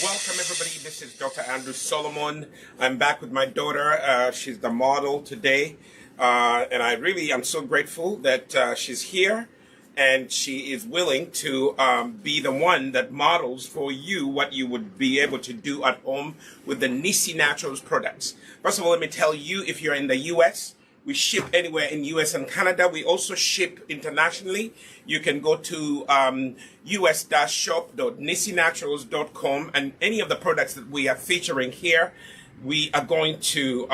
Welcome everybody, this is Dr. Andrew Solomon. I'm back with my daughter. She's the model today, and I'm so grateful that she's here and she is willing to be the one that models for you what you would be able to do at home with the Nisi Naturals products. First of all, let me tell you, if you're in the US, we ship anywhere in US and Canada. We also ship internationally. You can go to us-shop.nisinaturals.com, and any of the products that we are featuring here, we are going to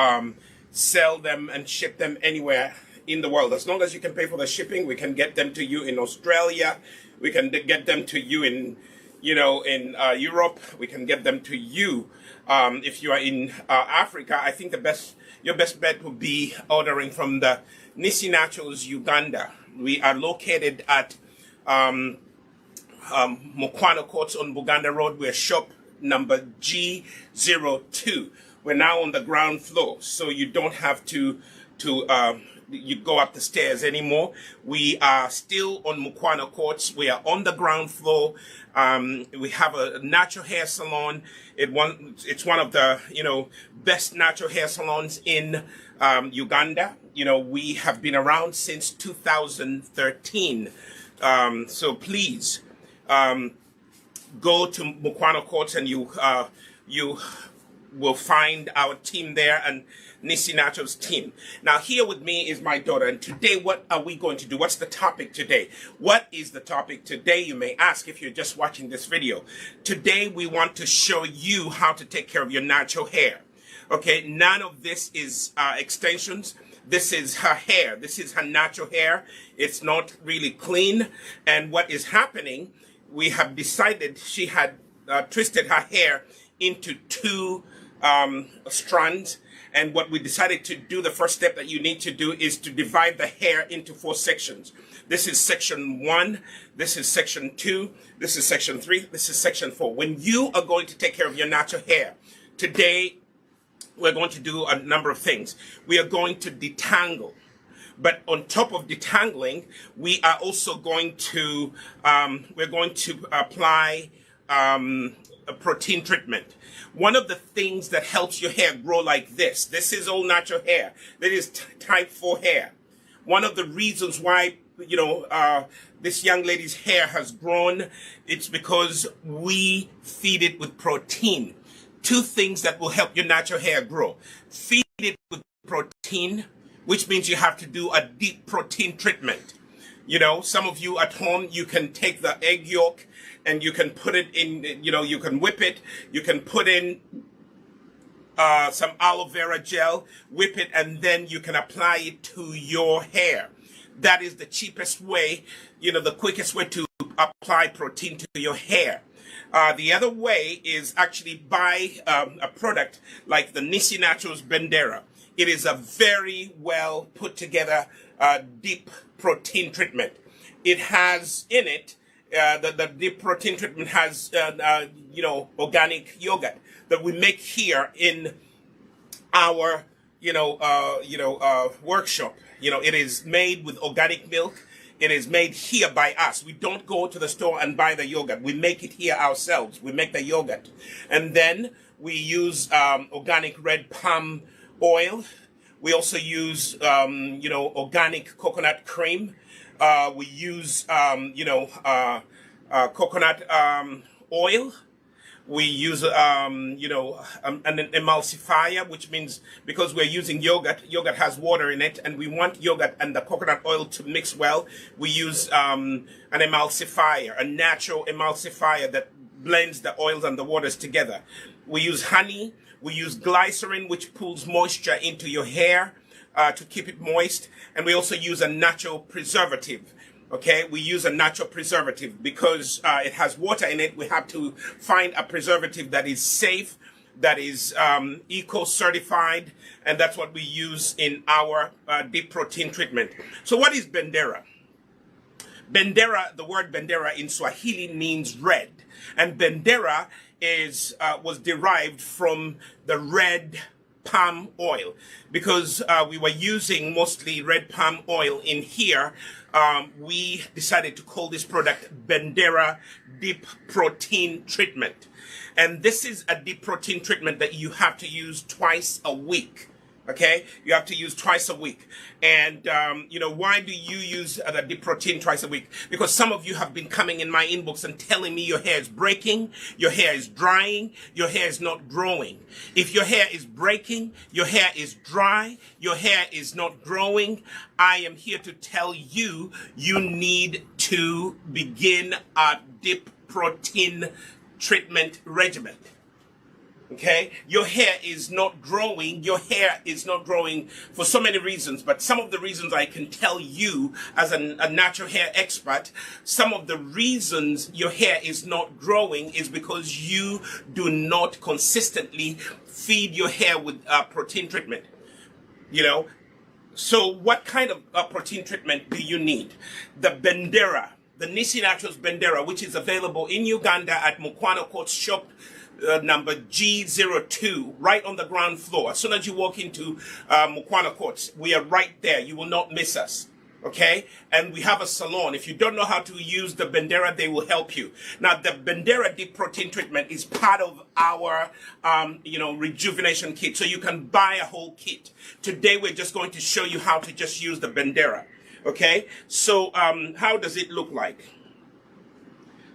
sell them and ship them anywhere in the world. As long as you can pay for the shipping, we can get them to you in Australia. We can get them to you in Europe. We can get them to you if you are in Africa. I think your best bet would be ordering from the Nisi Naturals Uganda. We are located at Mukwano Courts on Buganda Road. We're shop number G02. We're now on the ground floor, so you don't have to you go up the stairs anymore. We are still on Mukwano Courts. We are on the ground floor. We have a natural hair salon. It's one of the best natural hair salons in Uganda. We have been around since 2013. So please go to Mukwano Courts and you will find our team there and Nisi Naturals team. Now here with me is my daughter, and today what are we going to do? What's the topic today? What is the topic today, you may ask if you're just watching this video. Today we want to show you how to take care of your natural hair. Okay, none of this is extensions. This is her hair. This is her natural hair. It's not really clean. And what is happening, we have decided she had twisted her hair into two strands. And what we decided to do, the first step that you need to do is to divide the hair into 4 sections. This is section 1, this is section 2, this is section 3, this is section 4. When you are going to take care of your natural hair, today we're going to do a number of things. We are going to detangle. But on top of detangling, we are also going to apply a protein treatment. One of the things that helps your hair grow like this is all natural hair. That is type 4 hair. One of the reasons why, this young lady's hair has grown, it's because we feed it with protein. 2 things that will help your natural hair grow. Feed it with protein, which means you have to do a deep protein treatment. Some of you at home, you can take the egg yolk and you can put it in, you can whip it. You can put in some aloe vera gel, whip it, and then you can apply it to your hair. That is the cheapest way, the quickest way to apply protein to your hair. The other way is actually buy a product like the Nisi Naturals Bendera. It is a very well put together deep protein treatment. It has in it, the deep protein treatment has, organic yogurt that we make here in our, workshop. It is made with organic milk. It is made here by us. We don't go to the store and buy the yogurt. We make it here ourselves. We make the yogurt. And then we use organic red palm oil. We also use, organic coconut cream. We use, coconut oil. We use, an emulsifier, which means because we're using yogurt has water in it, and we want yogurt and the coconut oil to mix well, we use an emulsifier, a natural emulsifier that blends the oils and the waters together. We use honey. We use glycerin, which pulls moisture into your hair to keep it moist. And we also use a natural preservative. Okay, we use a natural preservative because it has water in it. We have to find a preservative that is safe, that is eco-certified, and that's what we use in our deep protein treatment. So what is Bendera? Bendera, the word Bendera in Swahili means red, and Bendera was derived from the red palm oil because we were using mostly red palm oil in here. We decided to call this product Bendera Deep Protein Treatment. And this is a deep protein treatment that you have to use twice a week. Okay? You have to use twice a week. And, why do you use the deep protein twice a week? Because some of you have been coming in my inbox and telling me your hair is breaking, your hair is drying, your hair is not growing. If your hair is breaking, your hair is dry, your hair is not growing, I am here to tell you, you need to begin a deep protein treatment regimen. Okay, your hair is not growing. Your hair is not growing for so many reasons, but some of the reasons I can tell you as a natural hair expert, some of the reasons your hair is not growing is because you do not consistently feed your hair with protein treatment. So what kind of protein treatment do you need? The Bandera, the Nisi Naturals Bandera, which is available in Uganda at Mukwano Court shop number G02, right on the ground floor. As soon as you walk into Mukwano Courts, we are right there. You will not miss us. Okay? And we have a salon. If you don't know how to use the Bandera, they will help you. Now, the Bandera Deep Protein Treatment is part of our, rejuvenation kit. So you can buy a whole kit. Today, we're just going to show you how to just use the Bandera. Okay? So, how does it look like?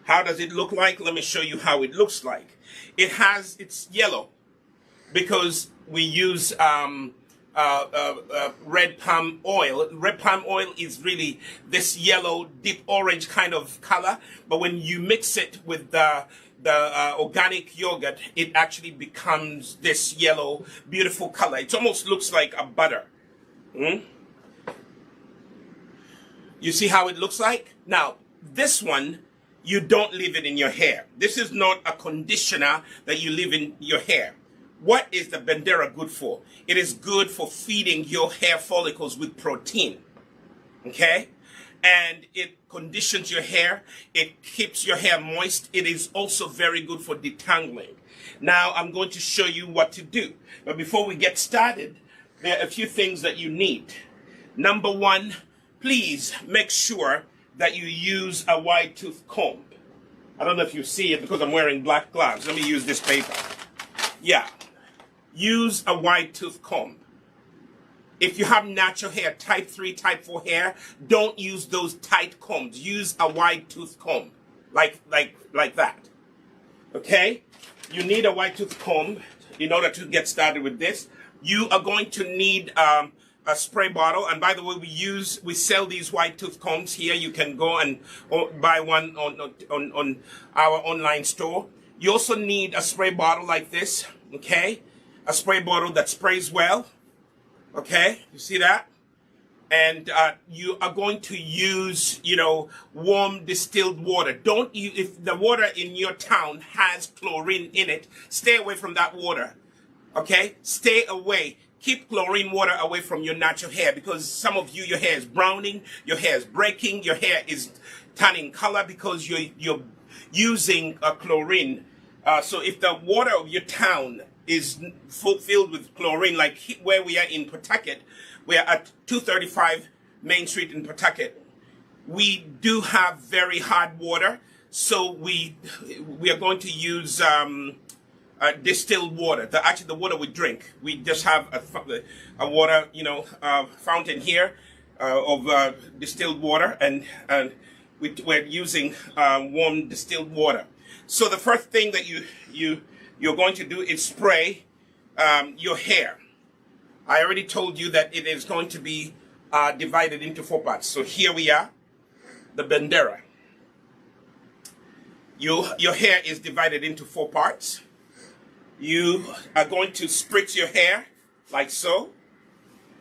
How does it look like? Let me show you how it looks like. It's yellow because we use red palm oil. Red palm oil is really this yellow, deep orange kind of color. But when you mix it with the organic yogurt, it actually becomes this yellow, beautiful color. It almost looks like a butter. You see how it looks like? Now, this one, you don't leave it in your hair. This is not a conditioner that you leave in your hair. What is the Bandera good for? It is good for feeding your hair follicles with protein. Okay? And it conditions your hair. It keeps your hair moist. It is also very good for detangling. Now, I'm going to show you what to do. But before we get started, there are a few things that you need. Number one, please make sure that you use a wide tooth comb. I don't know if you see it because I'm wearing black gloves. Let me use this paper. Yeah. Use a wide tooth comb. If you have natural hair, type 3, type 4 hair, don't use those tight combs. Use a wide tooth comb. Like that. Okay? You need a wide tooth comb in order to get started with this. You are going to need a spray bottle, and by the way, we sell these white tooth combs here. You can go and buy one on our online store. You also need a spray bottle like this, okay? A spray bottle that sprays well, okay? You see that? And you are going to use, warm distilled water. If the water in your town has chlorine in it, stay away from that water, okay? Stay away. Keep chlorine water away from your natural hair because some of you, your hair is browning, your hair is breaking, your hair is turning color because you're using chlorine. So if the water of your town is filled with chlorine, like where we are in Pawtucket, we are at 235 Main Street in Pawtucket. We do have very hard water, so we are going to use distilled water. Actually, the water we drink. We just have a water, fountain here of distilled water, and we're using warm distilled water. So the first thing that you're going to do is spray your hair. I already told you that it is going to be divided into 4 parts. So here we are, the Bandera. Your hair is divided into 4 parts. You are going to spritz your hair like so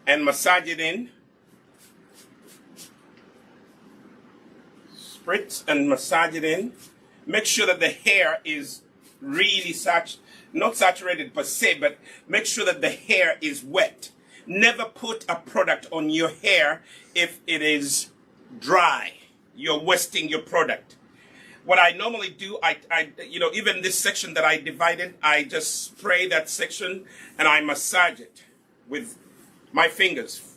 and massage it in. Spritz and massage it in. Make sure that the hair is really not saturated per se, but make sure that the hair is wet. Never put a product on your hair if it is dry. You're wasting your product. What I normally do, even this section that I divided, I just spray that section and I massage it with my fingers.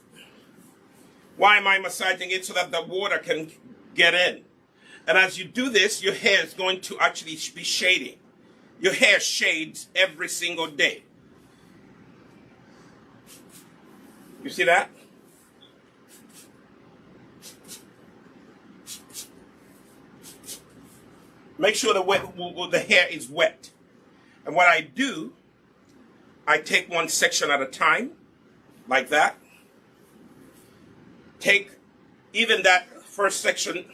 Why am I massaging it? So that the water can get in. And as you do this, your hair is going to actually be shading. Your hair shades every single day. You see that? Make sure the hair is wet. And what I do, I take one section at a time, like that. Take even that first section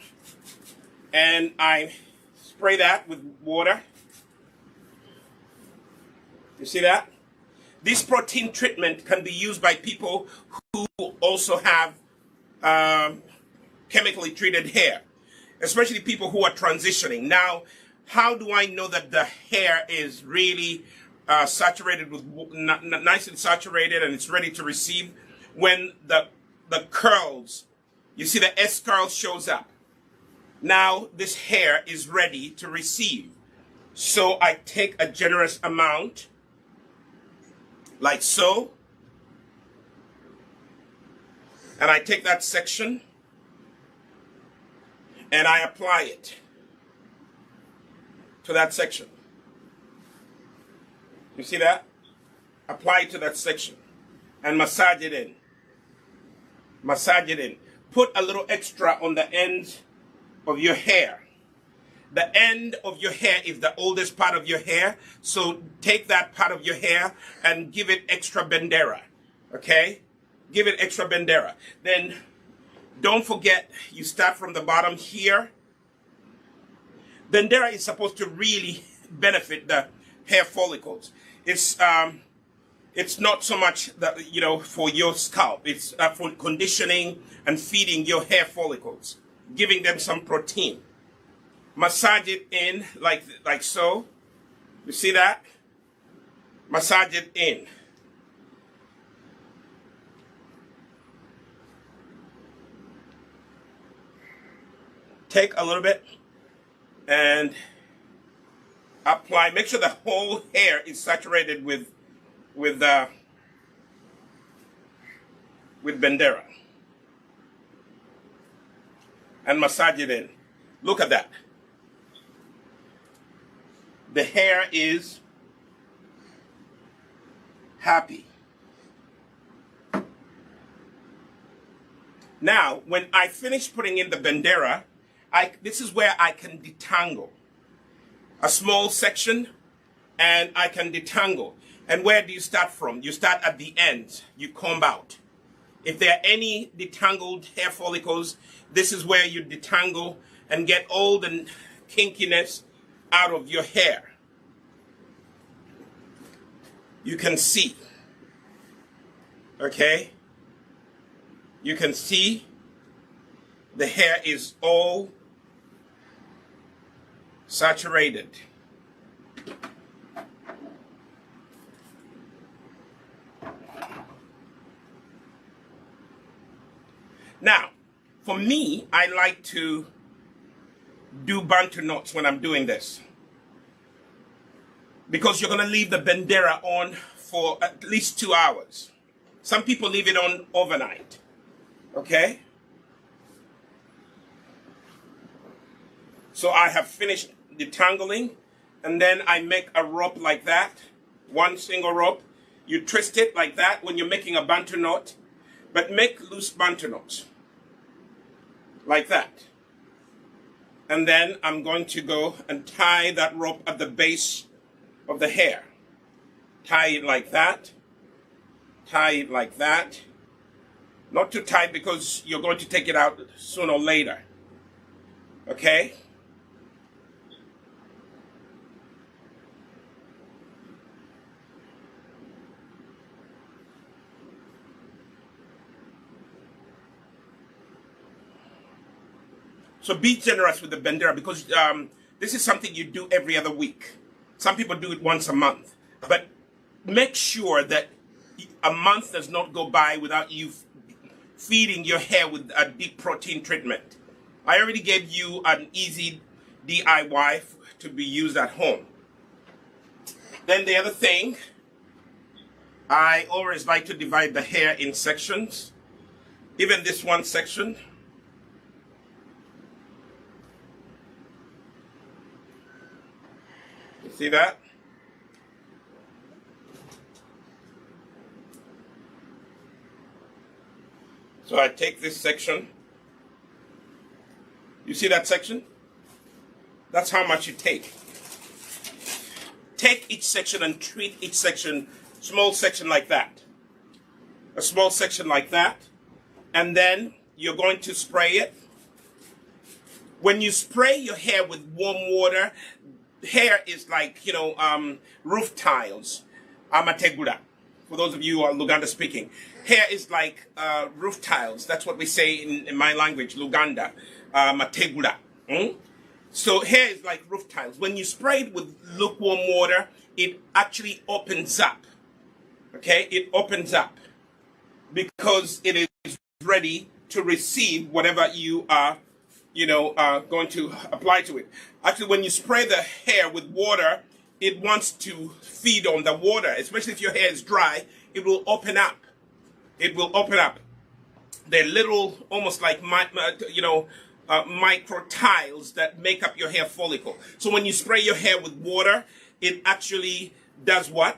and I spray that with water. You see that? This protein treatment can be used by people who also have chemically treated hair, especially people who are transitioning. Now, how do I know that the hair is really saturated with, nice and saturated and it's ready to receive? When the curls, you see the S curl shows up. Now this hair is ready to receive. So I take a generous amount, like so, and I take that section and I apply it to that section. You see that? Apply it to that section and massage it in. Massage it in. Put a little extra on the end of your hair. The end of your hair is the oldest part of your hair, so take that part of your hair and give it extra Bandera, okay? Give it extra Bandera. Then don't forget, you start from the bottom here. Bandera is supposed to really benefit the hair follicles. It's not so much that, for your scalp. It's for conditioning and feeding your hair follicles, giving them some protein. Massage it in like so. You see that? Massage it in. Take a little bit and apply. Make sure the whole hair is saturated with Bandera. And massage it in. Look at that. The hair is happy. Now, when I finish putting in the Bandera, this is where I can detangle. A small section, and I can detangle. And where do you start from? You start at the end. You comb out. If there are any detangled hair follicles, this is where you detangle and get all the kinkiness out of your hair. You can see. Okay? You can see the hair is all saturated. Now, for me, I like to do Bantu knots when I'm doing this. because you're going to leave the Bandera on for at least 2 hours. Some people leave it on overnight. Okay? So I have finished detangling, and then I make a rope like that, one single rope. You twist it like that when you're making a Bantu knot, but make loose Bantu knots like that. And then I'm going to go and tie that rope at the base of the hair. Tie it like that. Tie it like that. Not too tight because you're going to take it out sooner or later. Okay? So be generous with the Bendera, because this is something you do every other week. Some people do it once a month. But make sure that a month does not go by without you feeding your hair with a deep protein treatment. I already gave you an easy DIY to be used at home. Then the other thing, I always like to divide the hair in sections. Even this one section. See that? So I take this section. You see that section? That's how much you take. Take each section and treat each section, small section like that. A small section like that. And then you're going to spray it. When you spray your hair with warm water, hair is like, roof tiles. Amategura. For those of you who are Luganda speaking. Hair is like roof tiles. That's what we say in my language, Luganda. Mategura. So hair is like roof tiles. When you spray it with lukewarm water, it actually opens up. Okay? It opens up. Because it is ready to receive whatever you are going to apply to it. Actually, when you spray the hair with water, it wants to feed on the water. Especially if your hair is dry, it will open up. It will open up. They're little, almost like, micro tiles that make up your hair follicle. So when you spray your hair with water, it actually does what?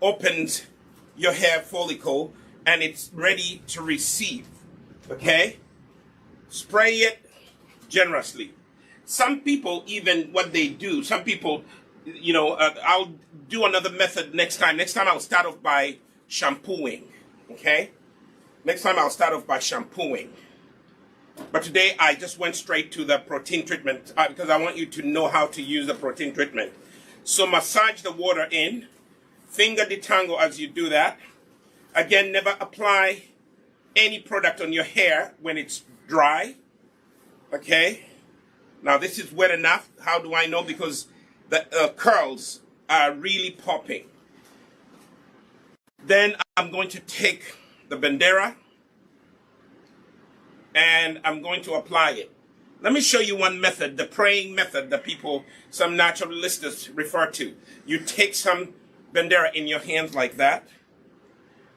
Opens your hair follicle, and it's ready to receive. Okay? Spray it generously. Some people, even what they do, some people, I'll do another method next time. Next time I'll start off by shampooing. Okay? Next time I'll start off by shampooing. But today I just went straight to the protein treatment because I want you to know how to use the protein treatment. So massage the water in. Finger detangle as you do that. Again, never apply any product on your hair when it's dry. Okay? Now this is wet enough. How do I know? Because the curls are really popping. Then I'm going to take the Bandera and I'm going to apply it. Let me show you one method, the praying method that some naturalists refer to. You take some Bandera in your hands like that,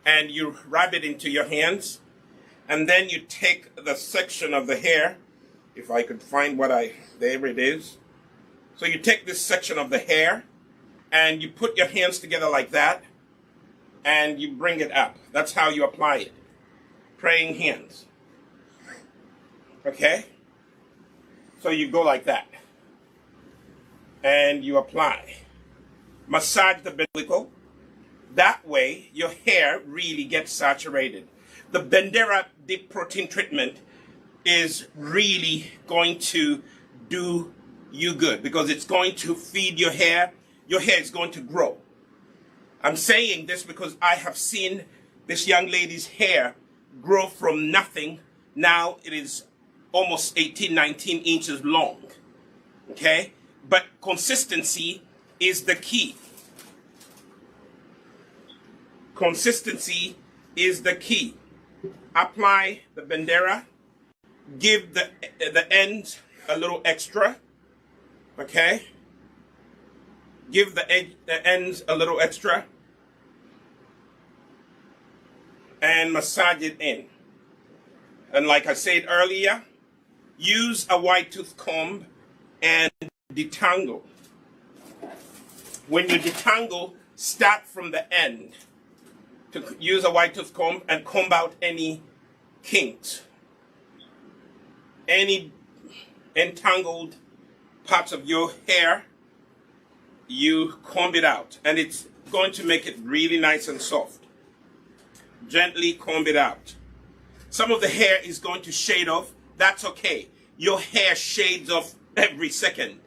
and you rub it into your hands, and then you take the section of the hair, if I could find there it is. So you take this section of the hair, and you put your hands together like that, and you bring it up. That's how you apply it. Praying hands. Okay? So you go like that. And you apply. Massage the umbilical. That way, your hair really gets saturated. The Bandera deep protein treatment is really going to do you good because it's going to feed your hair. Your hair is going to grow. I'm saying this because I have seen this young lady's hair grow from nothing. Now it is almost 18, 19 inches long. Okay? But consistency is the key. Consistency is the key. Apply the Bandera. Give the ends a little extra. Okay? Give the ends a little extra and massage it in. And like I said earlier, use a wide tooth comb and detangle. When you detangle, start from the end. To use a wide tooth comb and comb out any kinks, any entangled parts of your hair. You comb it out, and it's going to make it really nice and soft. Gently comb it out. Some of the hair is going to shade off. That's okay. Your hair shades off every second.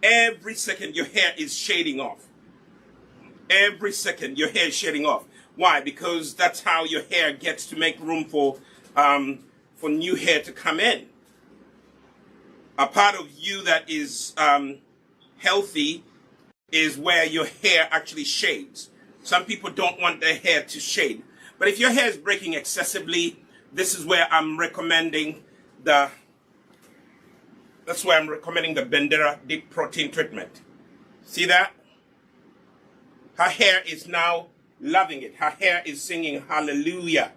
Every second your hair is shading off. Every second your hair is shading off. Why? Because that's how your hair gets to make room for new hair to come in. A part of you that is healthy is where your hair actually shades. Some people don't want their hair to shade. But if your hair is breaking excessively, this is where I'm recommending the Bendera deep protein treatment. See that? Her hair is now loving it. Her hair is singing hallelujah,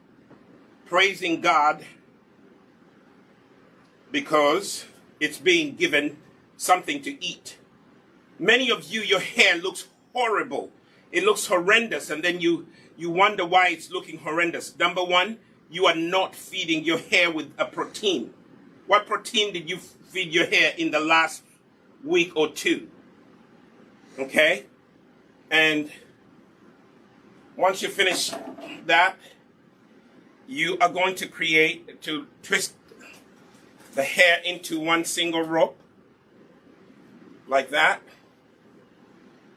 praising God, because it's being given something to eat. Many of you, your hair looks horrible. It looks horrendous, and then you wonder why it's looking horrendous. Number one, you are not feeding your hair with a protein. What protein did you feed your hair in the last week or two? Okay? And once you finish that, you are going to twist the hair into one single rope, like that.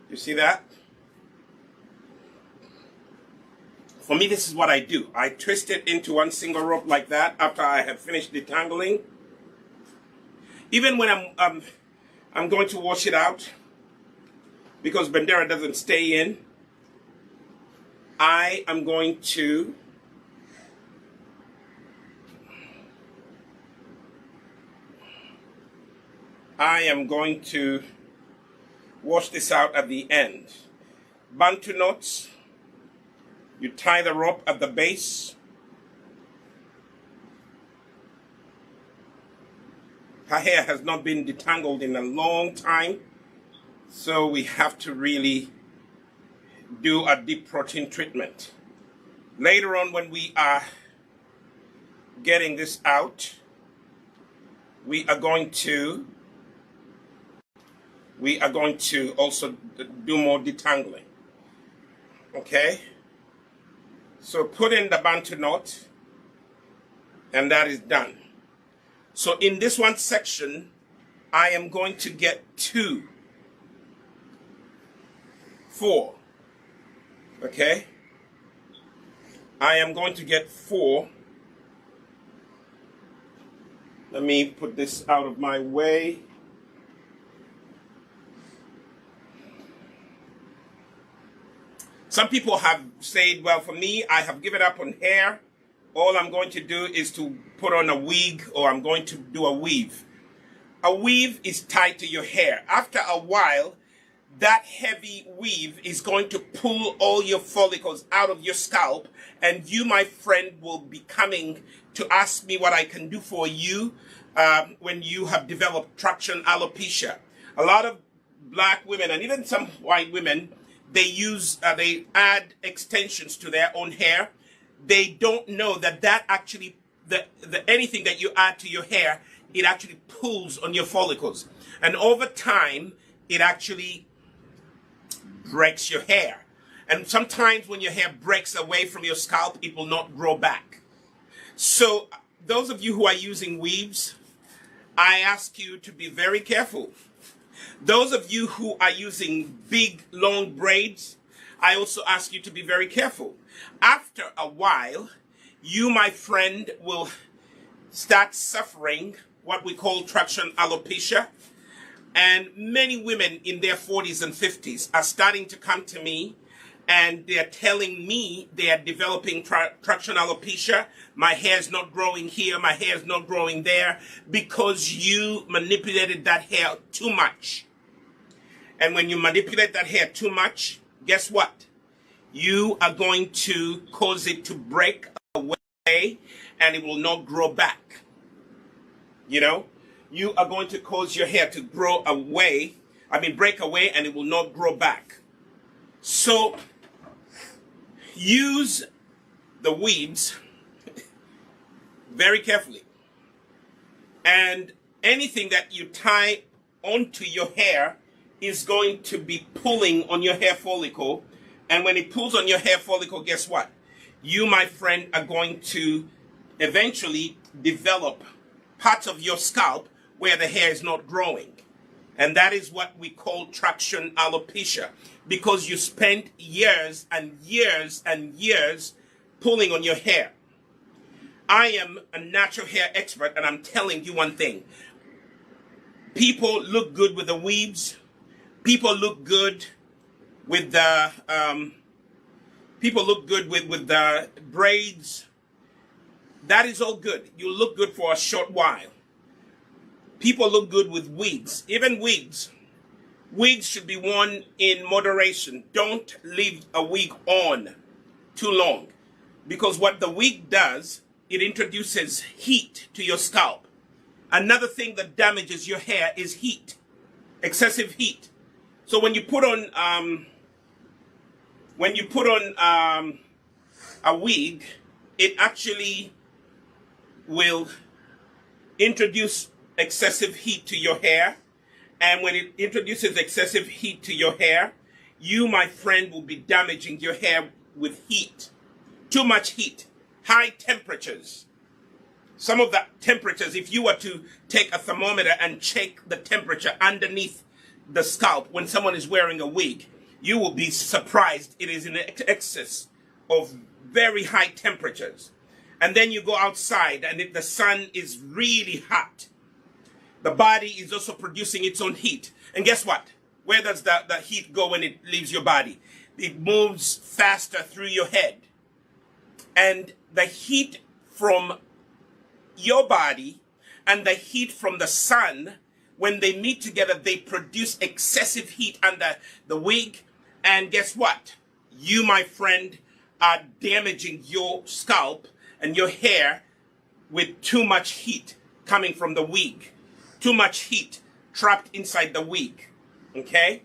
You see that? For me, this is what I do. I twist it into one single rope like that after I have finished detangling. Even when I'm going to wash it out, because Bandera doesn't stay in, I am going to wash this out at the end. Bantu knots. You tie the rope at the base. Her hair has not been detangled in a long time, so we have to really do a deep protein treatment. Later on, when we are getting this out, we are going to also do more detangling. Okay? So put in the Bantu knot, and that is done. So in this one section, I am going to get 4. Okay? I am going to get 4. Let me put this out of my way. Some people have said, well, for me, I have given up on hair. All I'm going to do is to put on a wig, or I'm going to do a weave. A weave is tied to your hair. After a while, that heavy weave is going to pull all your follicles out of your scalp, and you, my friend, will be coming to ask me what I can do for you when you have developed traction alopecia. A lot of black women, and even some white women, they add extensions to their own hair. They don't know that actually, anything that you add to your hair, it actually pulls on your follicles. And over time, it actually breaks your hair. And sometimes when your hair breaks away from your scalp, it will not grow back. So those of you who are using weaves, I ask you to be very careful. Those of you who are using big, long braids, I also ask you to be very careful. After a while, you, my friend, will start suffering what we call traction alopecia. And many women in their 40s and 50s are starting to come to me, and they're telling me they are developing traction alopecia. My hair is not growing here, my hair is not growing there, because you manipulated that hair too much. And when you manipulate that hair too much, guess what? You are going to cause it to break away and it will not grow back. You know, you are going to cause your hair to break away and it will not grow back. So use the weaves very carefully. And anything that you tie onto your hair is going to be pulling on your hair follicle. And when it pulls on your hair follicle, guess what? You, my friend, are going to eventually develop parts of your scalp where the hair is not growing. And that is what we call traction alopecia, because you spent years and years and years pulling on your hair. I am a natural hair expert, and I'm telling you one thing. People look good with the weaves. People look good with the with the braids. That is all good. You look good for a short while. People look good with wigs. Even wigs. Wigs should be worn in moderation. Don't leave a wig on too long. Because what the wig does, it introduces heat to your scalp. Another thing that damages your hair is heat. Excessive heat. So when you put on a wig, it actually will introduce excessive heat to your hair. And when it introduces excessive heat to your hair, you, my friend, will be damaging your hair with heat. Too much heat. High temperatures. Some of the temperatures, if you were to take a thermometer and check the temperature underneath the scalp when someone is wearing a wig, you will be surprised it is in excess of very high temperatures. And then you go outside and if the sun is really hot, the body is also producing its own heat. And guess what? Where does the heat go when it leaves your body? It moves faster through your head. And the heat from your body and the heat from the sun, when they meet together, they produce excessive heat under the wig. And guess what? You, my friend, are damaging your scalp and your hair with too much heat coming from the wig. Too much heat trapped inside the wig. Okay?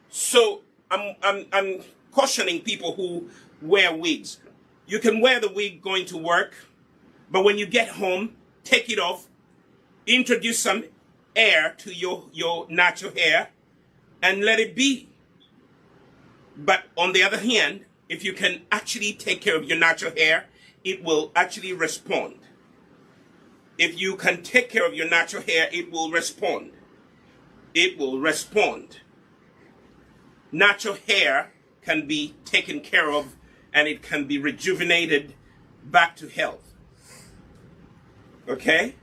So I'm cautioning people who wear wigs. You can wear the wig going to work, but when you get home, take it off, introduce some air to your natural hair, and let it be. But on the other hand, if you can actually take care of your natural hair, it will actually respond. If you can take care of your natural hair, it will respond. It will respond. Natural hair can be taken care of and it can be rejuvenated back to health. Okay?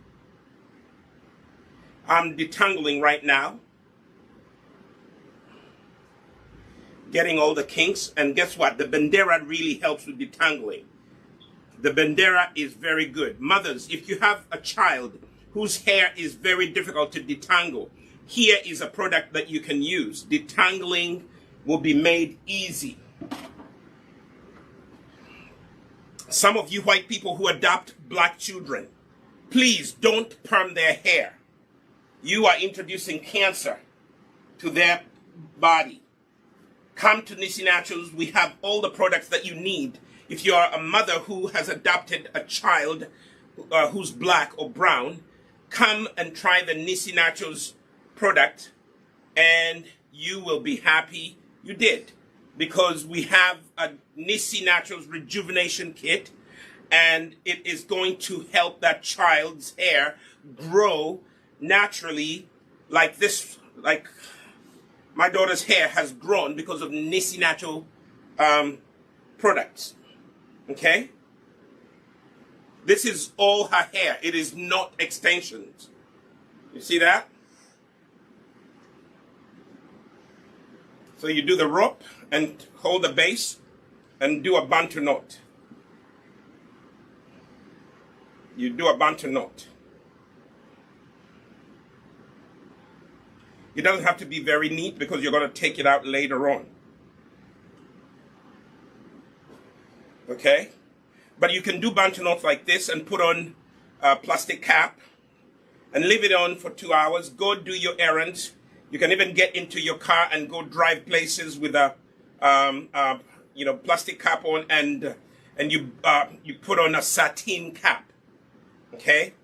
I'm detangling right now. Getting all the kinks. And guess what? The Bandera really helps with detangling. The Bandera is very good. Mothers, if you have a child whose hair is very difficult to detangle, here is a product that you can use. Detangling will be made easy. Some of you white people who adopt black children, please don't perm their hair. You are introducing cancer to their body. Come to Nisi Naturals. We have all the products that you need. If you are a mother who has adopted a child who's black or brown, come and try the Nisi Naturals product and you will be happy you did. Because we have a Nisi Naturals rejuvenation kit and it is going to help that child's hair grow naturally like this, like my daughter's hair has grown because of Nisi Natural products. Okay? This is all her hair. It is not extensions. You see that? So you do the rope and hold the base and do a Bantu Knot. You do a Bantu Knot. It doesn't have to be very neat because you're going to take it out later on. Okay? But you can do Bantu knots like this and put on a plastic cap and leave it on for 2 hours. Go do your errands. You can even get into your car and go drive places with a plastic cap on, and you put on a satin cap. Okay?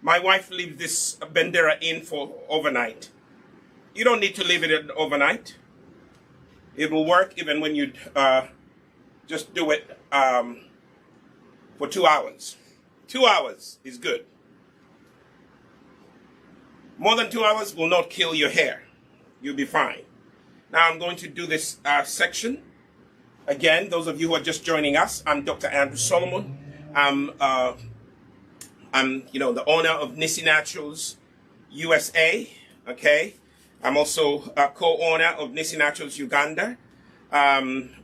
My wife leaves this Bendera in for overnight. You don't need to leave it in overnight. It will work even when you just do it for 2 hours. 2 hours is good. More than 2 hours will not kill your hair. You'll be fine. Now I'm going to do this section. Again, those of you who are just joining us, I'm Dr. Andrew Solomon. I'm the owner of Nisi Naturals USA. Okay. I'm also a co-owner of Nisi Naturals Uganda.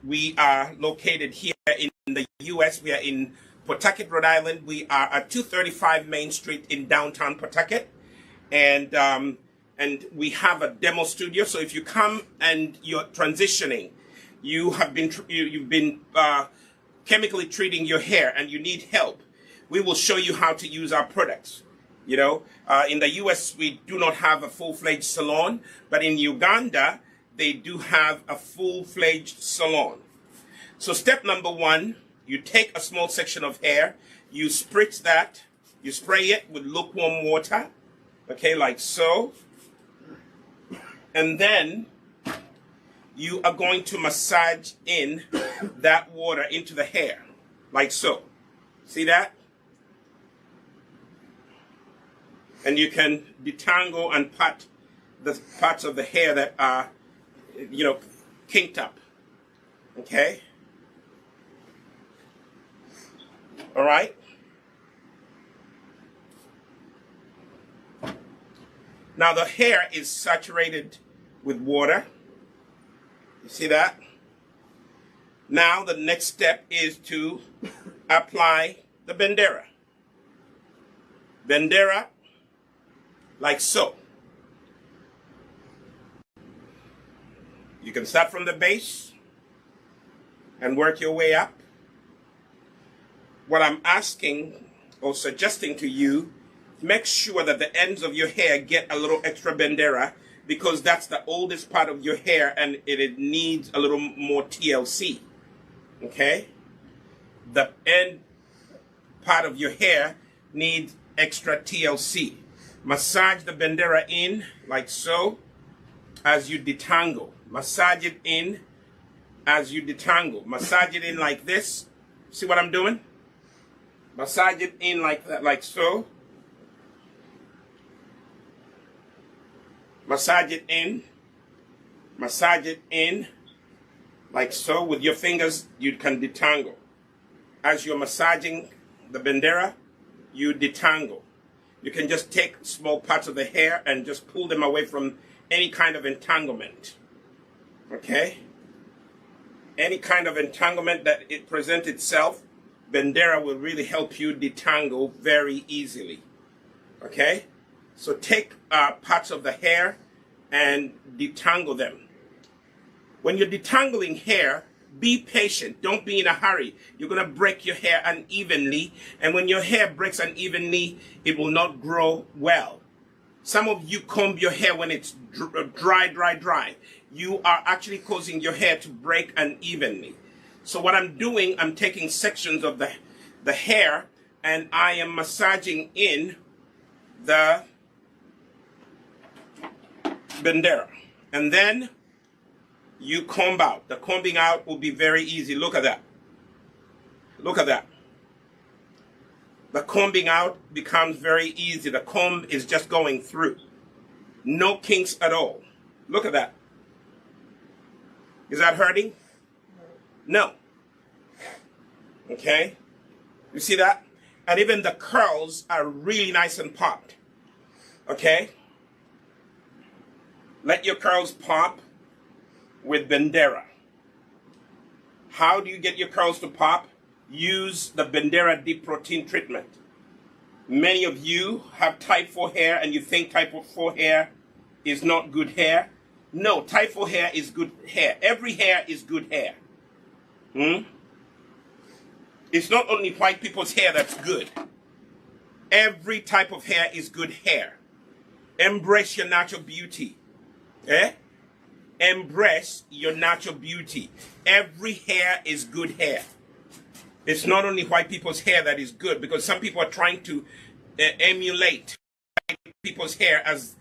We are located here in the U.S. We are in Pawtucket, Rhode Island. We are at 235 Main Street in downtown Pawtucket. And we have a demo studio. So if you come and you're transitioning, you've been chemically treating your hair and you need help, we will show you how to use our products. You know, in the U.S. we do not have a full-fledged salon, but in Uganda they do have a full-fledged salon. So step number one, you take a small section of hair, you spritz that, you spray it with lukewarm water, okay, like so. And then you are going to massage in that water into the hair, like so. See that? And you can detangle and part the parts of the hair that are, kinked up. Okay? All right? Now the hair is saturated with water. You see that? Now the next step is to apply the Bandera. Bandera, like so. You can start from the base and work your way up. What I'm asking or suggesting to you, make sure that the ends of your hair get a little extra Bandera, because that's the oldest part of your hair and it needs a little more TLC. Okay? The end part of your hair needs extra TLC. Massage the Bandera in like so as you detangle. Massage it in as you detangle. Massage it in like this. See what I'm doing? Massage it in like that, like so. Massage it in. Massage it in like so. With your fingers, you can detangle. As you're massaging the Bandera, you detangle. You can just take small parts of the hair and just pull them away from any kind of entanglement. Okay? Any kind of entanglement that it presents itself, Bandera will really help you detangle very easily. Okay? So take parts of the hair and detangle them. When you're detangling hair, be patient. Don't be in a hurry. You're going to break your hair unevenly. And when your hair breaks unevenly, it will not grow well. Some of you comb your hair when it's dry. You are actually causing your hair to break unevenly. So what I'm doing, I'm taking sections of the hair and I am massaging in the Bandera. And then you comb out. The combing out will be very easy. Look at that. Look at that. The combing out becomes very easy. The comb is just going through. No kinks at all. Look at that. Is that hurting? No. Okay? You see that? And even the curls are really nice and popped. Okay? Let your curls pop with Bandera. How do you get your curls to pop? Use the Bandera Deep Protein Treatment. Many of you have type 4 hair and you think type 4 hair is not good hair. No, type 4 hair is good hair. Every hair is good hair. It's not only white people's hair that's good. Every type of hair is good hair. Embrace your natural beauty. Embrace your natural beauty. Every hair is good hair. It's not only white people's hair that is good, because some people are trying to emulate white people's hair as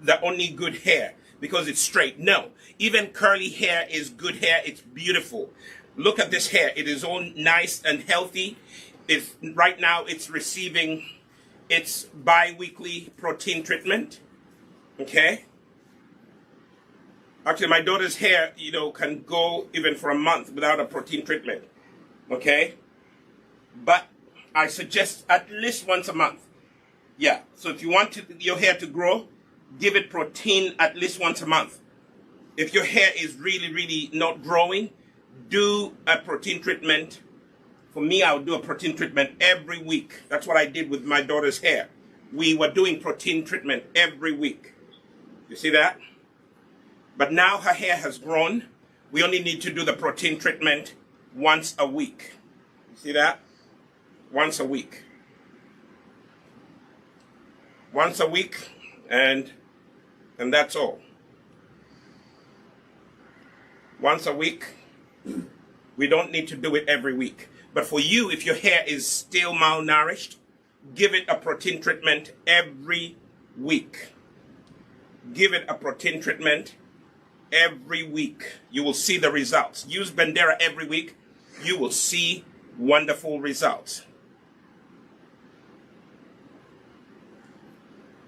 the only good hair because it's straight. No, even curly hair is good hair. It's beautiful. Look at this hair. It is all nice and healthy. Right now it's receiving its bi-weekly protein treatment. Okay. Actually, my daughter's hair, can go even for a month without a protein treatment. Okay. But I suggest at least once a month. Yeah. So if you want your hair to grow, give it protein at least once a month. If your hair is really, really not growing, do a protein treatment. For me, I would do a protein treatment every week. That's what I did with my daughter's hair. We were doing protein treatment every week. You see that? But now her hair has grown. We only need to do the protein treatment once a week. You see that? Once a week. Once a week, and that's all. Once a week. We don't need to do it every week. But for you, if your hair is still malnourished, give it a protein treatment every week. Give it a protein treatment every week. You will see the results. Use Bandera every week. You will see wonderful results.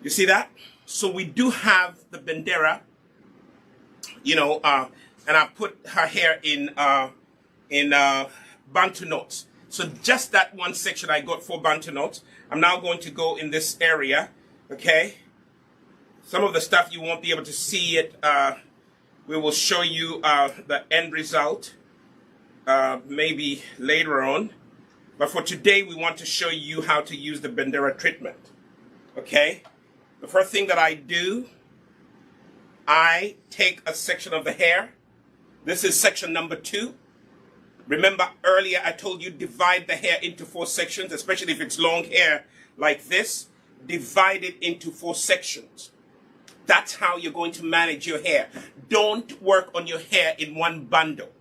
You see that? So we do have the Bandera, and I put her hair in Bantu Knots. So just that one section I got 4 Bantu Knots. I'm now going to go in this area, okay? Some of the stuff you won't be able to see it. We will show you the end result maybe later on. But for today, we want to show you how to use the Bandera treatment, okay? The first thing that I do, I take a section of the hair. This is section number 2. Remember earlier I told you divide the hair into 4 sections, especially if it's long hair like this. Divide it into 4 sections. That's how you're going to manage your hair. Don't work on your hair in one bundle.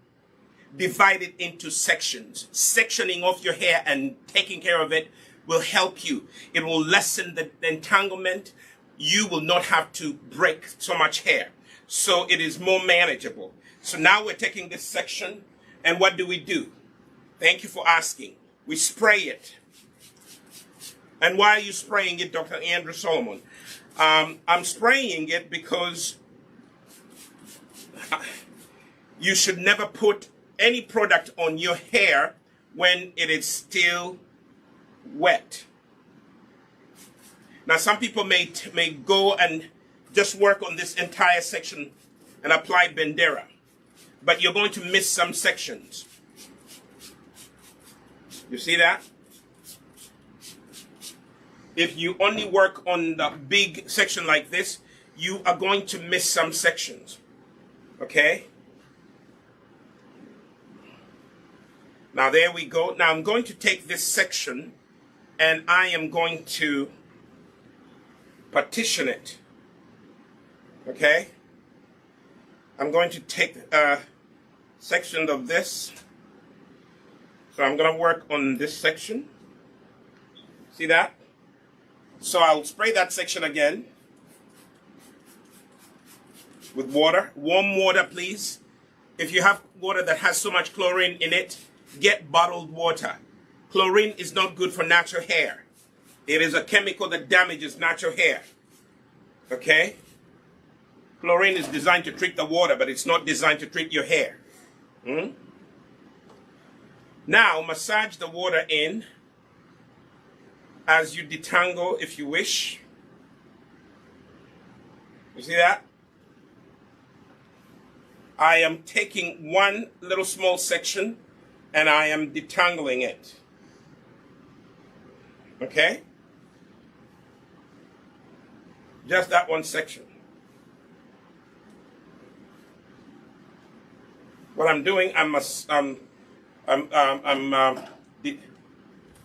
Divide it into sections. Sectioning off your hair and taking care of it will help you. It will lessen the entanglement. You will not have to break so much hair. So it is more manageable. So now we're taking this section, and what do? Thank you for asking. We spray it. And why are you spraying it, Dr. Andrew Solomon? I'm spraying it because you should never put any product on your hair when it is still wet. Now, some people may go and just work on this entire section and apply Bandera, but you're going to miss some sections. You see that? If you only work on the big section like this, you are going to miss some sections. Okay? Now, there we go. Now, I'm going to take this section and I am going to partition it. Okay? I'm going to take a section of this. So I'm going to work on this section. See that? So I'll spray that section again with water. Warm water, please. If you have water that has so much chlorine in it, get bottled water. Chlorine is not good for natural hair. It is a chemical that damages natural hair. Okay? Chlorine is designed to treat the water, but it's not designed to treat your hair. Now, massage the water in as you detangle, if you wish. You see that? I am taking one little small section and I am detangling it. Okay? Just that one section. what I'm doing, I'm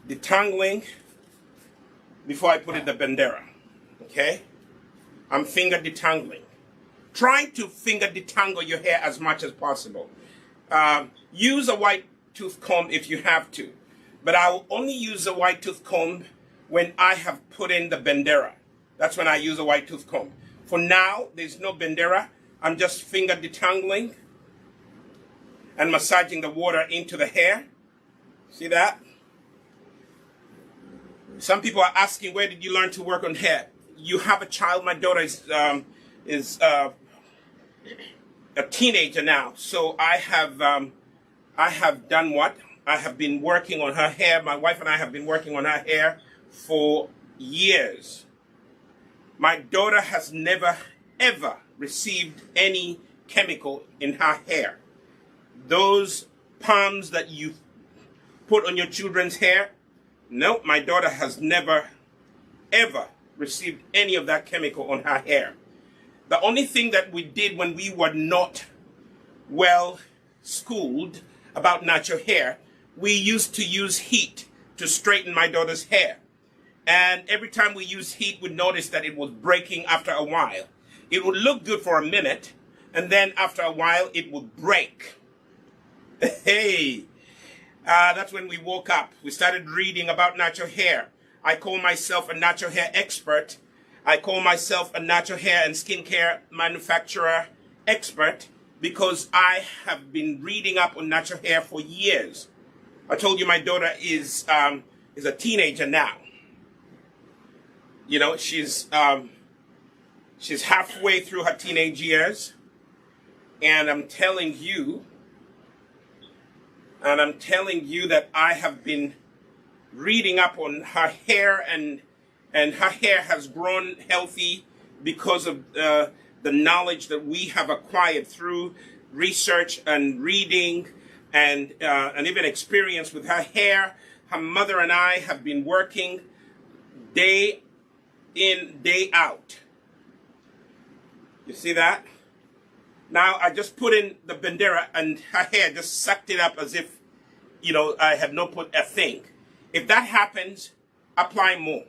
detangling before I put in the Bandera. Okay? I'm finger detangling. Try to finger detangle your hair as much as possible. Use a white tooth comb if you have to. But I will only use a white tooth comb when I have put in the Bandera. That's when I use a white tooth comb. For now, there's no Bandera. I'm just finger detangling and massaging the water into the hair. See that? Some people are asking, where did you learn to work on hair? You have a child. My daughter is a teenager now. So I have done what? I have been working on her hair. My wife and I have been working on her hair for years. My daughter has never, ever received any chemical in her hair. Those palms that you put on your children's hair, no, my daughter has never, ever received any of that chemical on her hair. The only thing that we did when we were not well schooled about natural hair, we used to use heat to straighten my daughter's hair. And every time we used heat, we noticed that it was breaking after a while. It would look good for a minute, and then after a while, it would break. Hey, that's when we woke up. We started reading about natural hair. I call myself a natural hair expert. I call myself a natural hair and skincare manufacturer expert because I have been reading up on natural hair for years. I told you my daughter is a teenager now. You know, she's halfway through her teenage years, and I'm telling you that I have been reading up on her hair, and her hair has grown healthy because of the knowledge that we have acquired through research and reading and even experience with her hair. Her mother and I have been working day in, day out. You see that? Now I just put in the Bandera and her hair just sucked it up as if, you know, I had not put a thing. If that happens, apply more.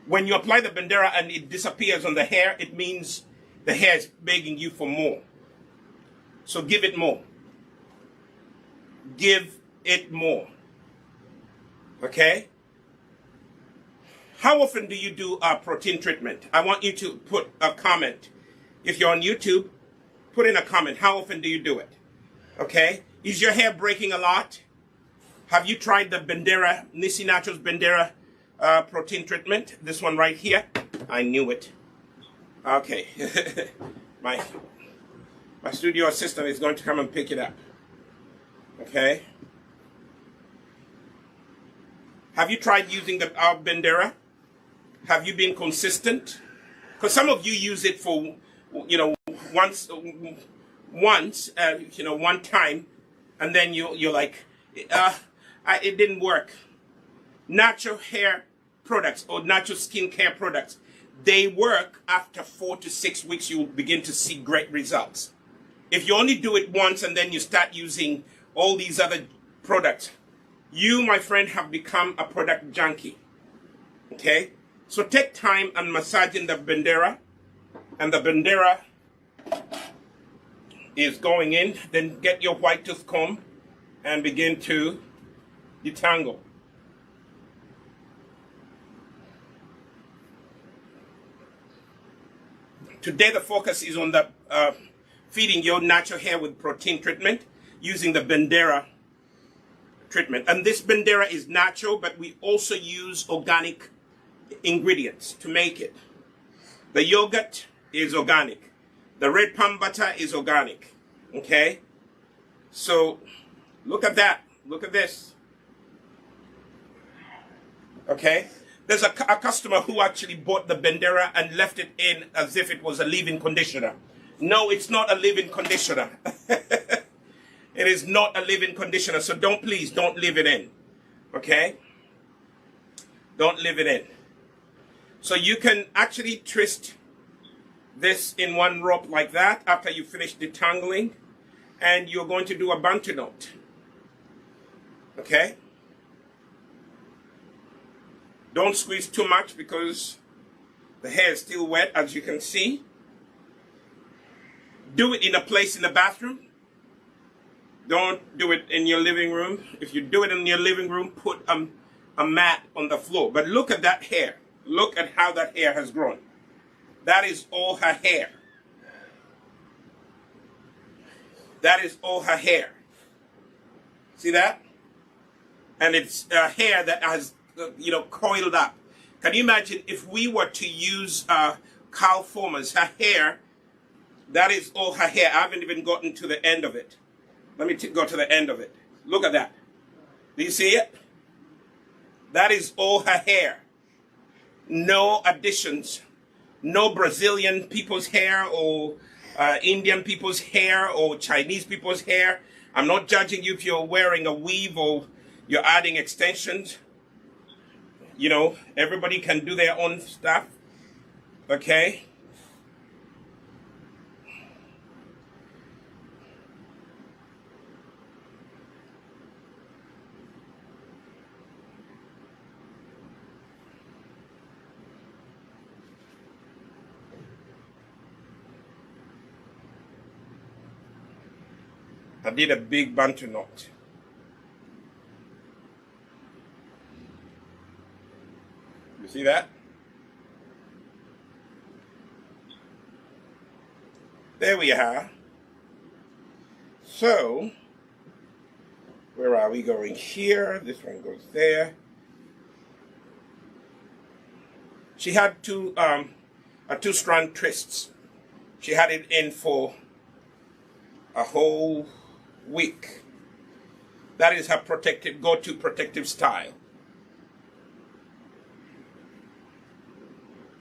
When you apply the Bandera and it disappears on the hair, it means the hair is begging you for more. So give it more. Give it more. Okay? How often do you do a protein treatment? I want you to put a comment. If you're on YouTube, put in a comment. How often do you do it? Okay? Is your hair breaking a lot? Have you tried the Bandera, Nisi Naturals Bandera protein treatment? This one right here. I knew it. Okay. my studio assistant is going to come and pick it up. Okay? Have you tried using our Bandera? Have you been consistent? Because some of you use it for, you know, once, you know, one time, and then you're like, it didn't work. Natural hair products or natural skincare products, they work after 4 to 6 weeks. You will begin to see great results. If you only do it once and then you start using all these other products, you, my friend, have become a product junkie. Okay? So take time and massaging the Bandera, and the Bandera is going in. Then get your white tooth comb and begin to detangle. Today the focus is on the feeding your natural hair with protein treatment using the Bandera treatment. And this Bandera is natural, but we also use organic ingredients to make it. The yogurt is organic. The red palm butter is organic. Okay? So look at that. Look at this. Okay? There's a customer who actually bought the Bandera and left it in as if it was a leave-in conditioner. No, it's not a leave-in conditioner. It is not a leave-in conditioner. So please don't leave it in. Okay? Don't leave it in. So you can actually twist this in one rope like that after you finish detangling. and you're going to do a Bantu Knot. Okay? Don't squeeze too much because the hair is still wet, as you can see. Do it in a place in the bathroom. Don't do it in your living room. If you do it in your living room, put a mat on the floor. But look at that hair. Look at how that hair has grown. That is all her hair. That is all her hair. See that? And it's hair that has, coiled up. Can you imagine if we were to use Carl Former's, her hair, that is all her hair. I haven't even gotten to the end of it. Let me go to the end of it. Look at that. Do you see it? That is all her hair. No additions. No Brazilian people's hair or Indian people's hair or Chinese people's hair. I'm not judging you if you're wearing a weave or you're adding extensions. Everybody can do their own stuff. Okay? I did a big Bantu Knot. You see that? There we are. So, where are we going here? This one goes there. She had a two-strand twists. She had it in for a whole week. That is her go-to protective style.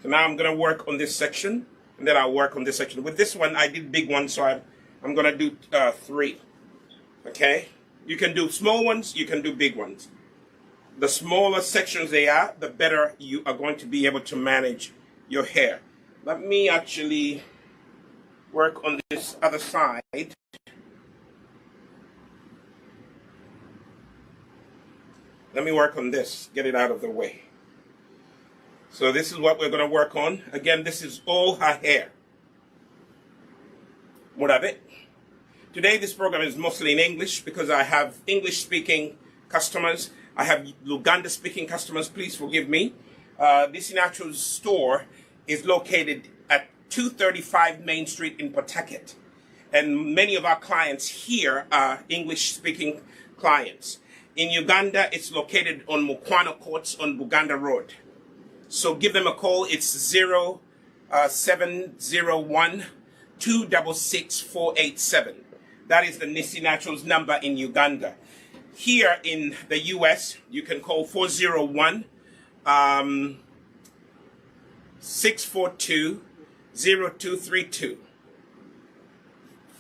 So now I'm going to work on this section, and then I'll work on this section. With this one, I did big ones, so I'm going to do 3. Okay? You can do small ones, you can do big ones. The smaller sections they are, the better you are going to be able to manage your hair. Let me actually work on this other side. Let me work on this, get it out of the way. So this is what we're going to work on. Again, this is all her hair. What of it? Today this program is mostly in English because I have English-speaking customers. I have Luganda-speaking customers. Please forgive me. This Natural's store is located at 235 Main Street in Pawtucket. And many of our clients here are English-speaking clients. In Uganda, it's located on Mukwano Courts on Buganda Road. So give them a call. It's 0701 266 487. That is the Nisi Naturals number in Uganda. Here in the US, you can call 401 642 0232.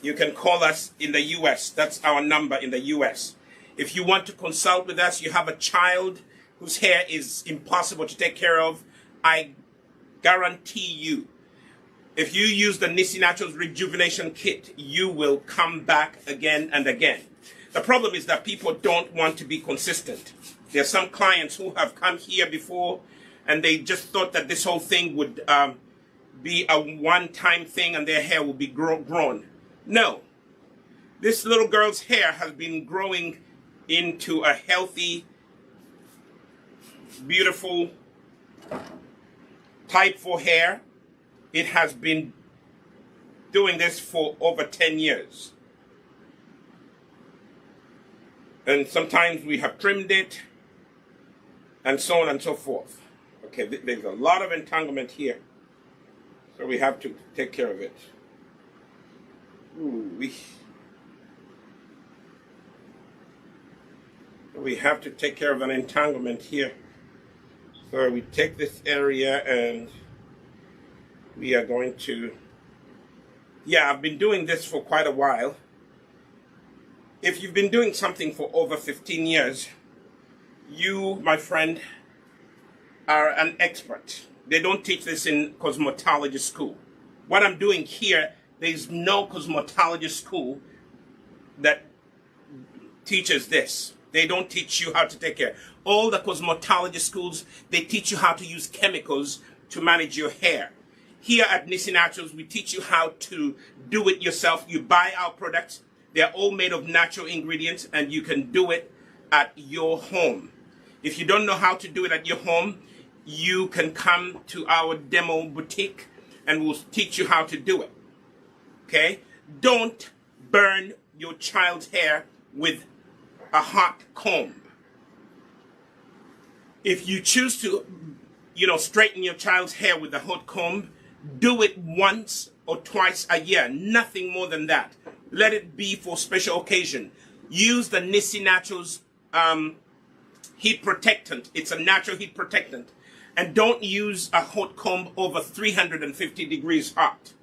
You can call us in the US. That's our number in the US. If you want to consult with us, you have a child whose hair is impossible to take care of, I guarantee you, if you use the Nisi Naturals Rejuvenation Kit, you will come back again and again. The problem is that people don't want to be consistent. There are some clients who have come here before and they just thought that this whole thing would be a one-time thing and their hair will be grown. No. This little girl's hair has been growing into a healthy, beautiful type 4 hair. It has been doing this for over 10 years. And sometimes we have trimmed it, and so on and so forth. Okay, there's a lot of entanglement here. So we have to take care of it. We have to take care of an entanglement here. So we take this area and we are going to, I've been doing this for quite a while. If you've been doing something for over 15 years, you, my friend, are an expert. They don't teach this in cosmetology school. What I'm doing here, there's no cosmetology school that teaches this. They don't teach you how to take care. All the cosmetology schools, they teach you how to use chemicals to manage your hair. Here at Nisi Naturals, we teach you how to do it yourself. You buy our products. They're all made of natural ingredients, and you can do it at your home. If you don't know how to do it at your home, you can come to our demo boutique, and we'll teach you how to do it. Okay? Don't burn your child's hair with a hot comb. If you choose to, straighten your child's hair with a hot comb, do it once or twice a year, nothing more than that. Let it be for special occasion. Use the Nisi Naturals heat protectant. It's a natural heat protectant. And don't use a hot comb over 350 degrees hot.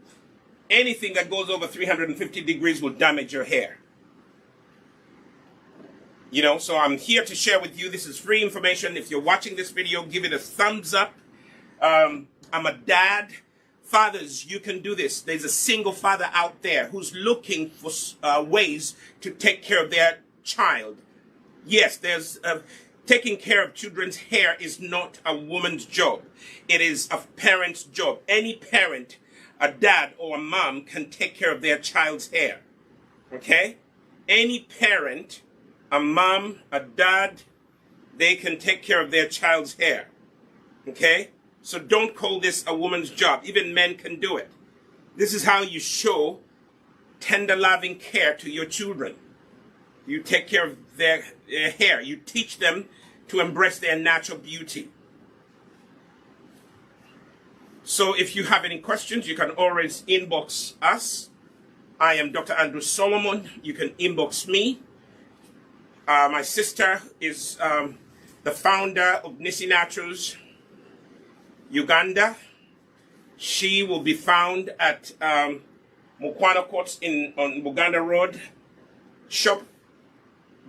Anything that goes over 350 degrees will damage your hair. So I'm here to share with you. This is free information. If you're watching this video, give it a thumbs up. I'm a dad. Fathers, you can do this. There's a single father out there who's looking for ways to take care of their child. Yes, there's taking care of children's hair is not a woman's job. It is a parent's job. Any parent, a dad or a mom, can take care of their child's hair. Okay? Any parent, a mom, a dad, they can take care of their child's hair. Okay? So don't call this a woman's job. Even men can do it. This is how you show tender, loving care to your children. You take care of their hair. You teach them to embrace their natural beauty. So if you have any questions, you can always inbox us. I am Dr. Andrew Solomon. You can inbox me. My sister is the founder of Nisi Naturals Uganda. She will be found at Mukwana Courts on Buganda Road, shop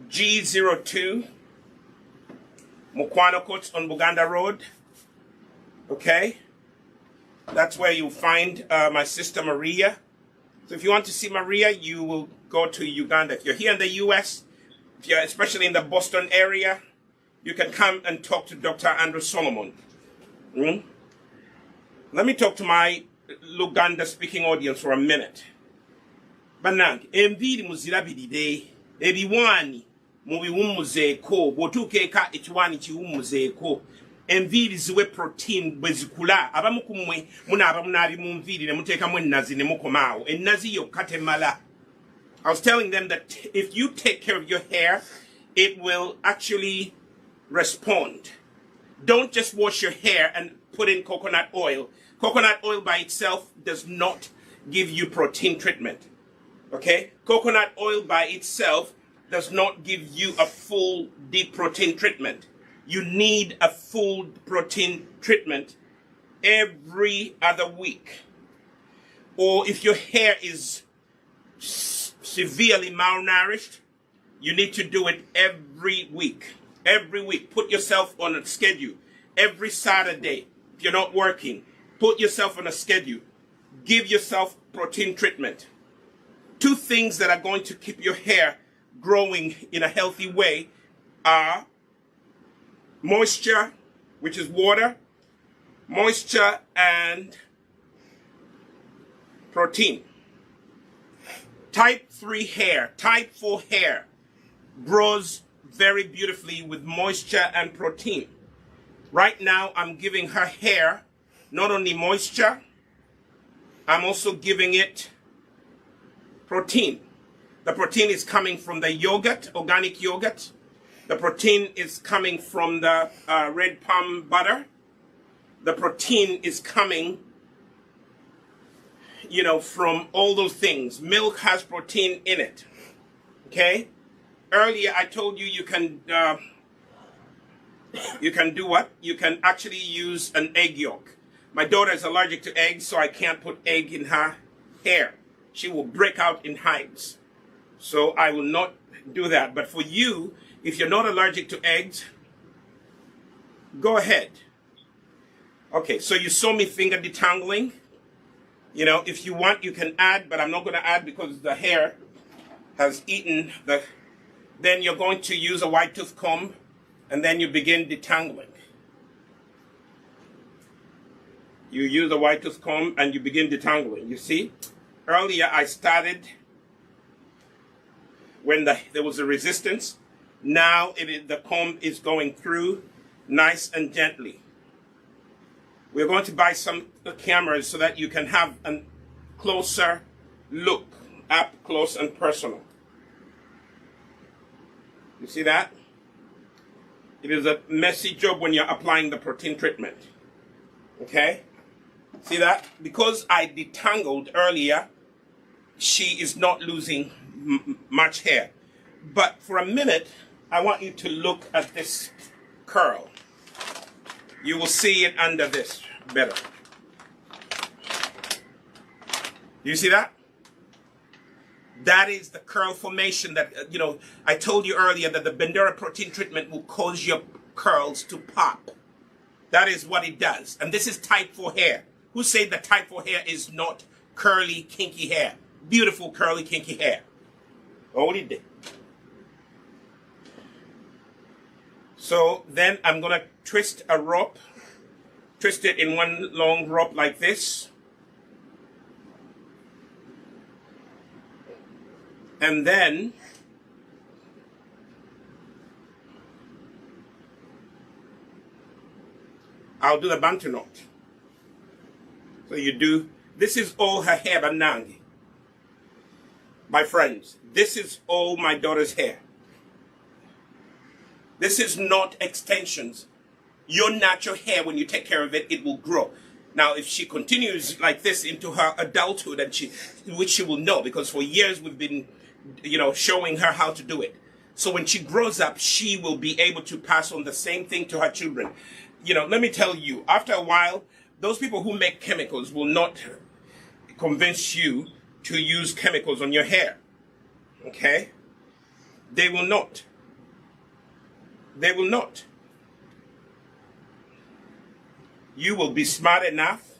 G02, Mukwana Courts on Buganda Road. Okay? That's where you'll find my sister Maria. So if you want to see Maria, you will go to Uganda. If you're here in the US, if you're especially in the Boston area, you can come and talk to Dr. Andrew Solomon. Let me talk to my Luganda speaking audience for a minute. Banang, enviri muzirabiride, ebiwani mubiwumuzeeko, bwotuuka ekiwani kiwumuzeeko, enviri ziwe protein bwezikula, abamu kumwe munaaba munaabi mu nviri ne muteekamu ennazi ne mukomaawo, ennazi yokka temala. I was telling them that if you take care of your hair, it will actually respond. Don't just wash your hair and put in coconut oil. Coconut oil by itself does not give you protein treatment. Okay? Coconut oil by itself does not give you a full deep protein treatment. You need a full protein treatment every other week. Or if your hair is severely malnourished, you need to do it every week. Every week. Put yourself on a schedule. Every Saturday, if you're not working, put yourself on a schedule. Give yourself protein treatment. Two things that are going to keep your hair growing in a healthy way are moisture, which is water, moisture and protein. Type 3 hair, type 4 hair grows very beautifully with moisture and protein. Right now, I'm giving her hair not only moisture, I'm also giving it protein. The protein is coming from the yogurt, organic yogurt. The protein is coming from the red palm butter. The protein is coming, from all those things. Milk has protein in it. Okay? Earlier, I told you you can do what? You can actually use an egg yolk. My daughter is allergic to eggs, so I can't put egg in her hair. She will break out in hives. So I will not do that. But for you, if you're not allergic to eggs, go ahead. Okay, so you saw me finger detangling. If you want, you can add, but I'm not going to add because the hair has eaten the, then you're going to use a white tooth comb, and then you begin detangling. You use a white tooth comb and you begin detangling. You see, earlier I started when there was a resistance. Now the comb is going through nice and gently. We're going to buy some cameras so that you can have a closer look, up close and personal. You see that? It is a messy job when you're applying the protein treatment. Okay? See that? Because I detangled earlier, she is not losing much hair. But for a minute, I want you to look at this curl. You will see it under this better. You see that? That is the curl formation that, I told you earlier that the Bandera protein treatment will cause your curls to pop. That is what it does. And this is type 4 hair. Who said that type 4 hair is not curly, kinky hair? Beautiful, curly, kinky hair. All it did. So then I'm going to twist a rope. Twist it in one long rope like this. And then I'll do the Bantu Knot. So you do, this is all her hair, Banang. My friends, this is all my daughter's hair. This is not extensions. Your natural hair, when you take care of it, it will grow. Now, if she continues like this into her adulthood, and which she will know, because for years we've been, showing her how to do it. So when she grows up, she will be able to pass on the same thing to her children. Let me tell you, after a while, those people who make chemicals will not convince you to use chemicals on your hair. Okay? They will not. They will not. You will be smart enough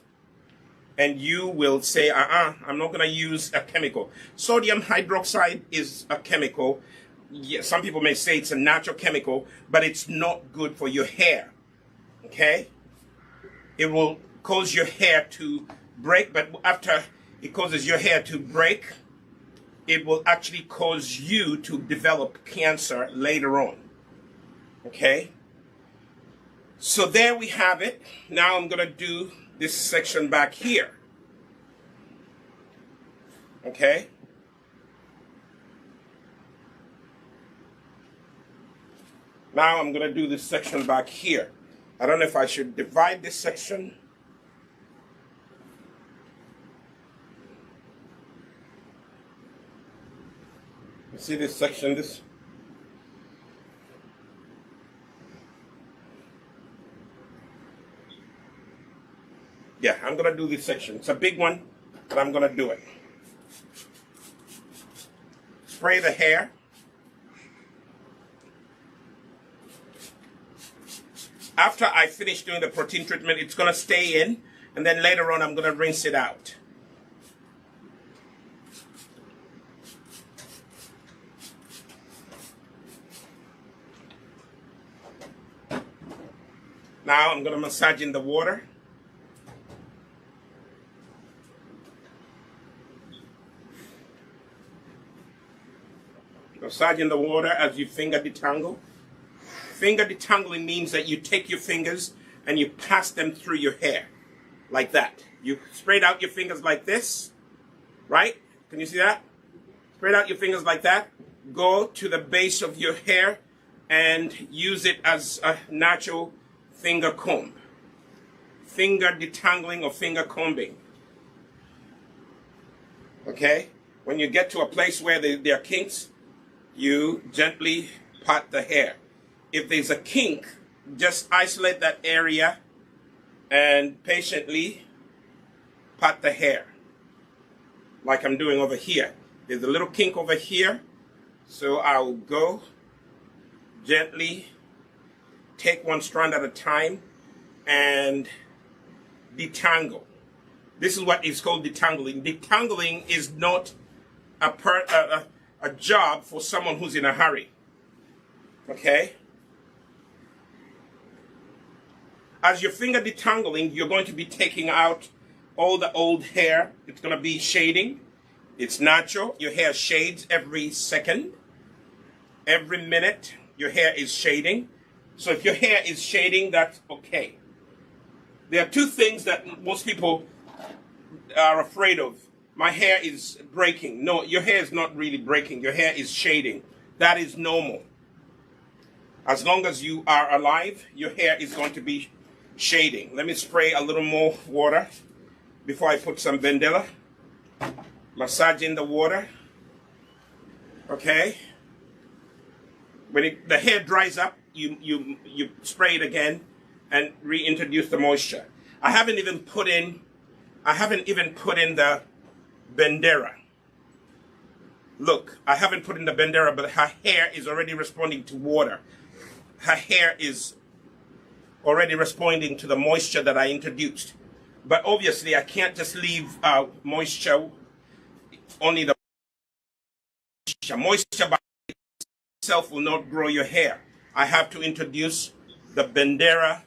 and you will say, I'm not going to use a chemical. Sodium hydroxide is a chemical. Yeah, some people may say it's a natural chemical, but it's not good for your hair. Okay? It will cause your hair to break, but after it causes your hair to break, it will actually cause you to develop cancer later on. Okay? So there we have it. Now I'm going to do this section back here. Okay? Now I'm going to do this section back here. I don't know if I should divide this section. You see this section? Yeah, I'm going to do this section. It's a big one, but I'm going to do it. Spray the hair. After I finish doing the protein treatment, it's going to stay in, and then later on I'm going to rinse it out. Now I'm going to massage in the water. Massage in the water as you finger detangle. Finger detangling means that you take your fingers and you pass them through your hair, like that. You spread out your fingers like this, right? Can you see that? Spread out your fingers like that. Go to the base of your hair and use it as a natural finger comb. Finger detangling or finger combing. Okay? When you get to a place where there are kinks, you gently pat the hair. If there's a kink, just isolate that area and patiently pat the hair. Like I'm doing over here. There's a little kink over here. So I'll go gently, take one strand at a time, and detangle. This is what is called detangling. Detangling is not a job for someone who's in a hurry. Okay? As your finger detangling, you're going to be taking out all the old hair. It's going to be shading. It's natural. Your hair shades every second. Every minute, your hair is shading. So if your hair is shading, that's okay. There are two things that most people are afraid of. My hair is breaking. No, your hair is not really breaking. Your hair is shading. That is normal. As long as you are alive, your hair is going to be shading. Let me spray a little more water before I put some Bendera. Massaging the water. Okay. When the hair dries up, you spray it again and reintroduce the moisture. I haven't even put in the Bandera. Look, I haven't put in the Bandera, but her hair is already responding to water. Her hair is already responding to the moisture that I introduced. But obviously, I can't just leave moisture, only the moisture by itself will not grow your hair. I have to introduce the Bandera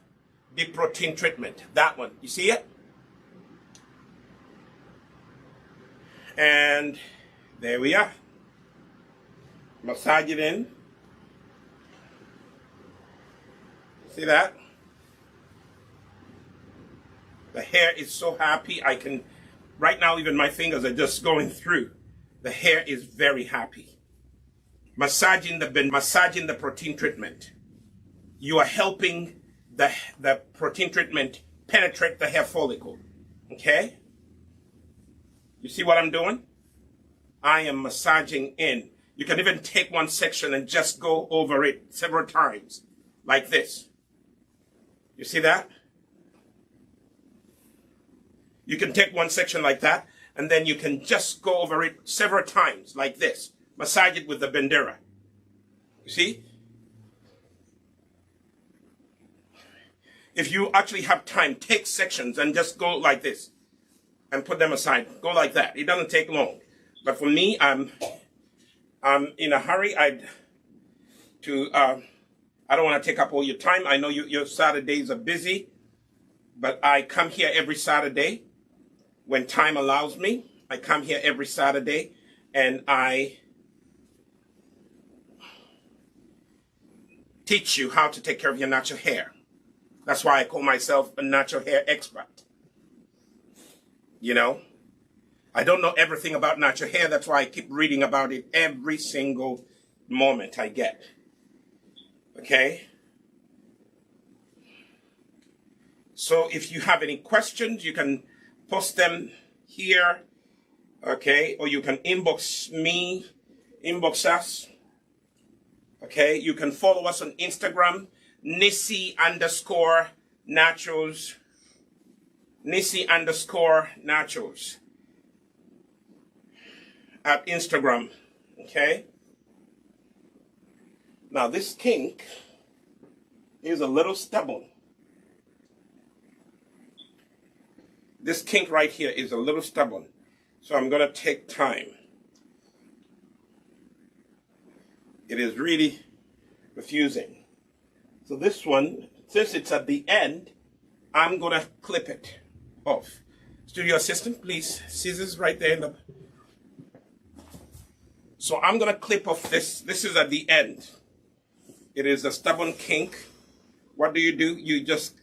deep protein treatment. That one, you see it? And there we are. Massage it in. See that? The hair is so happy. I can, right now even my fingers are just going through. The hair is very happy. Massaging the protein treatment. You are helping the protein treatment penetrate the hair follicle. Okay? You see what I'm doing? I am massaging in. You can even take one section and just go over it several times, like this. You see that? You can take one section like that, and then you can just go over it several times, like this. Massage it with the Bandera. You see? If you actually have time, take sections and just go like this and put them aside. Go like that. It doesn't take long. But for me, I'm in a hurry. I don't want to take up all your time. I know your Saturdays are busy, but I come here every Saturday when time allows me. I come here every Saturday and I teach you how to take care of your natural hair. That's why I call myself a natural hair expert. You know, I don't know everything about natural hair. That's why I keep reading about it every single moment I get. Okay? So if you have any questions, you can post them here. Okay? Or you can inbox me, inbox us. Okay? You can follow us on Instagram, Nissi_naturals. Nissi_naturals. At Instagram. Okay? Now this kink is a little stubborn. This kink right here is a little stubborn. So I'm going to take time. It is really refusing. So this one, since it's at the end, I'm going to clip it off. Studio assistant, please. Scissors right there in the... So I'm going to clip off this. This is at the end. It is a stubborn kink. What do? You just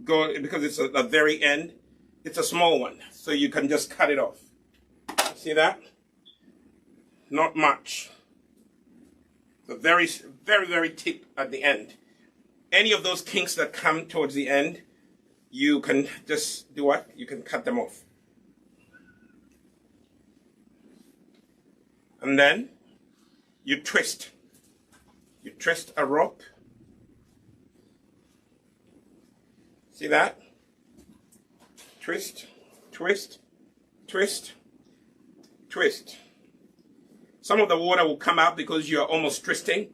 go, because it's at the very end. It's a small one, so you can just cut it off. See that? Not much. The very, very, very tip at the end. Any of those kinks that come towards the end, you can just do what? You can cut them off. And then you twist. You twist a rope. See that? Twist, twist, twist, twist. Some of the water will come out because you're almost twisting,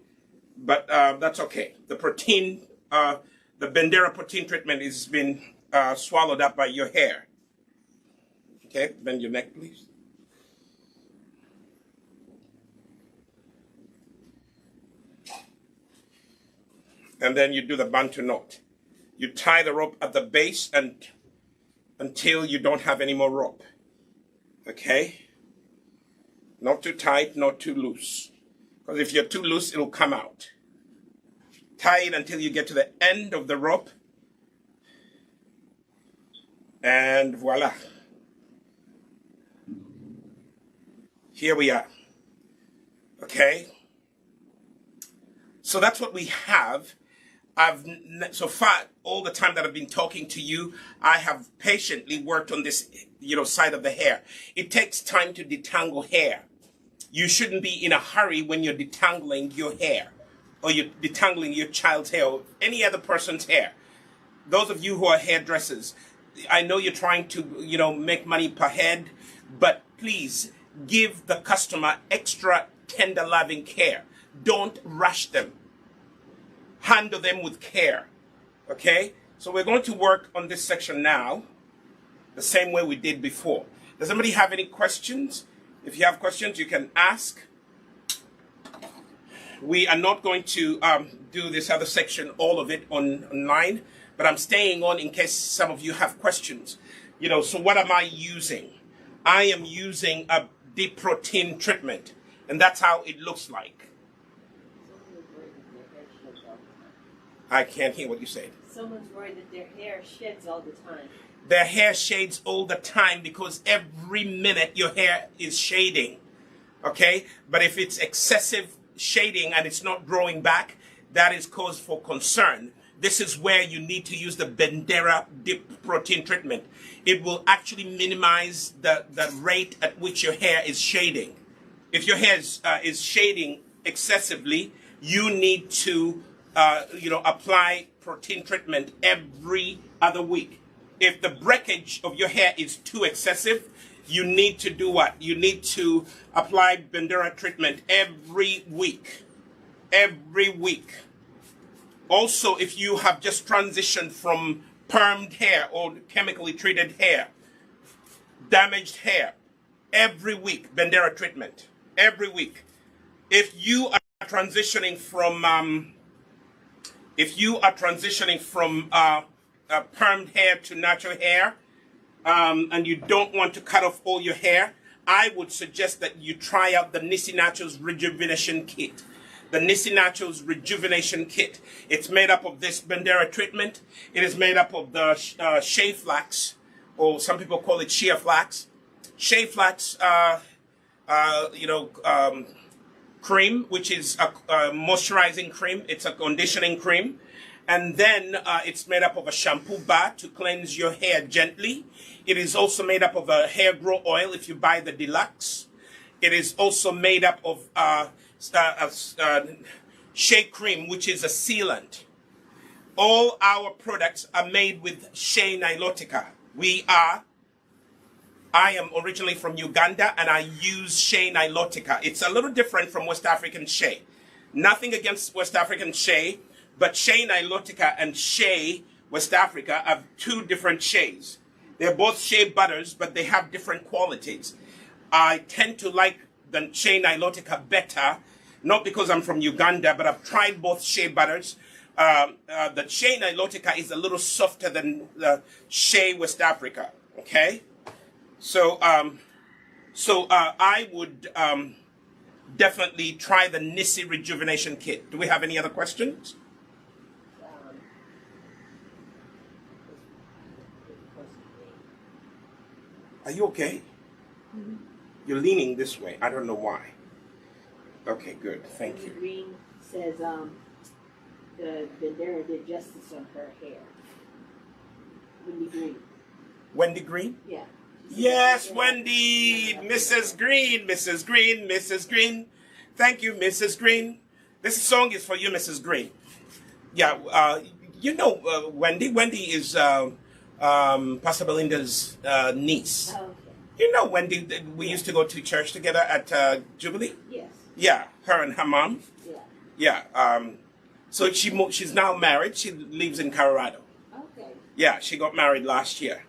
but that's okay. The protein, the Bandera protein treatment has been swallowed up by your hair. Okay, bend your neck, please. And then you do the Bantu Knot. You tie the rope at the base and until you don't have any more rope. Okay? Not too tight, not too loose. Because if you're too loose, it'll come out. Tie it until you get to the end of the rope. And voila. Here we are. Okay? So that's what we have. So far, all the time that I've been talking to you, I have patiently worked on this, side of the hair. It takes time to detangle hair. You shouldn't be in a hurry when you're detangling your hair, or you're detangling your child's hair, or any other person's hair. Those of you who are hairdressers, I know you're trying to, make money per head, but please give the customer extra tender loving care. Don't rush them. Handle them with care. Okay? So we're going to work on this section now, the same way we did before. Does anybody have any questions? If you have questions, you can ask. We are not going to do this other section, all of it online, but I'm staying on in case some of you have questions. So what am I using? I am using a deep protein treatment, and that's how it looks like. I can't hear what you said. Someone's worried that their hair sheds all the time. Their hair shades all the time because every minute your hair is shading. Okay? But if it's excessive shading and it's not growing back, that is cause for concern. This is where you need to use the Bendera deep protein treatment. It will actually minimize the rate at which your hair is shading. If your hair is shading excessively, you need to apply protein treatment every other week. If the breakage of your hair is too excessive, you need to do what? You need to apply Bandera treatment every week. Every week. Also, if you have just transitioned from permed hair or chemically treated hair, damaged hair, every week, Bandera treatment. Every week. If you are transitioning from permed hair to natural hair, and you don't want to cut off all your hair, I would suggest that you try out the Nisi Naturals Rejuvenation Kit. The Nisi Naturals Rejuvenation Kit. It's made up of this Bandera treatment. It is made up of the shea flax, or some people call it shea flax. Shea flax, cream, which is a moisturizing cream. It's a conditioning cream. And then it's made up of a shampoo bar to cleanse your hair gently. It is also made up of a hair grow oil if you buy the deluxe. It is also made up of shea cream, which is a sealant. All our products are made with shea nilotica. I am originally from Uganda, and I use shea nilotica. It's a little different from West African shea. Nothing against West African shea, but shea nilotica and shea West Africa are two different sheas. They're both shea butters, but they have different qualities. I tend to like the shea nilotica better, not because I'm from Uganda, but I've tried both shea butters. The shea nilotica is a little softer than the shea West Africa. Okay, so I would definitely try the Nisi Rejuvenation Kit. Do we have any other questions? Are you okay? Mm-hmm. You're leaning this way. I don't know why. Okay, good. Thank you. Green says the Bandera did justice on her hair. Wendy Green. Wendy Green? Yeah. Yes, Wendy. Mrs. Green, Mrs. Green, Mrs. Green. Thank you, Mrs. Green. This song is for you, Mrs. Green. Yeah, Wendy. Wendy is Pastor Belinda's niece. Oh, okay. You know Wendy, we used to go to church together at Jubilee? Yes. Yeah, her and her mom. Yeah. Yeah. So she's now married. She lives in Colorado. Okay. Yeah, she got married last year.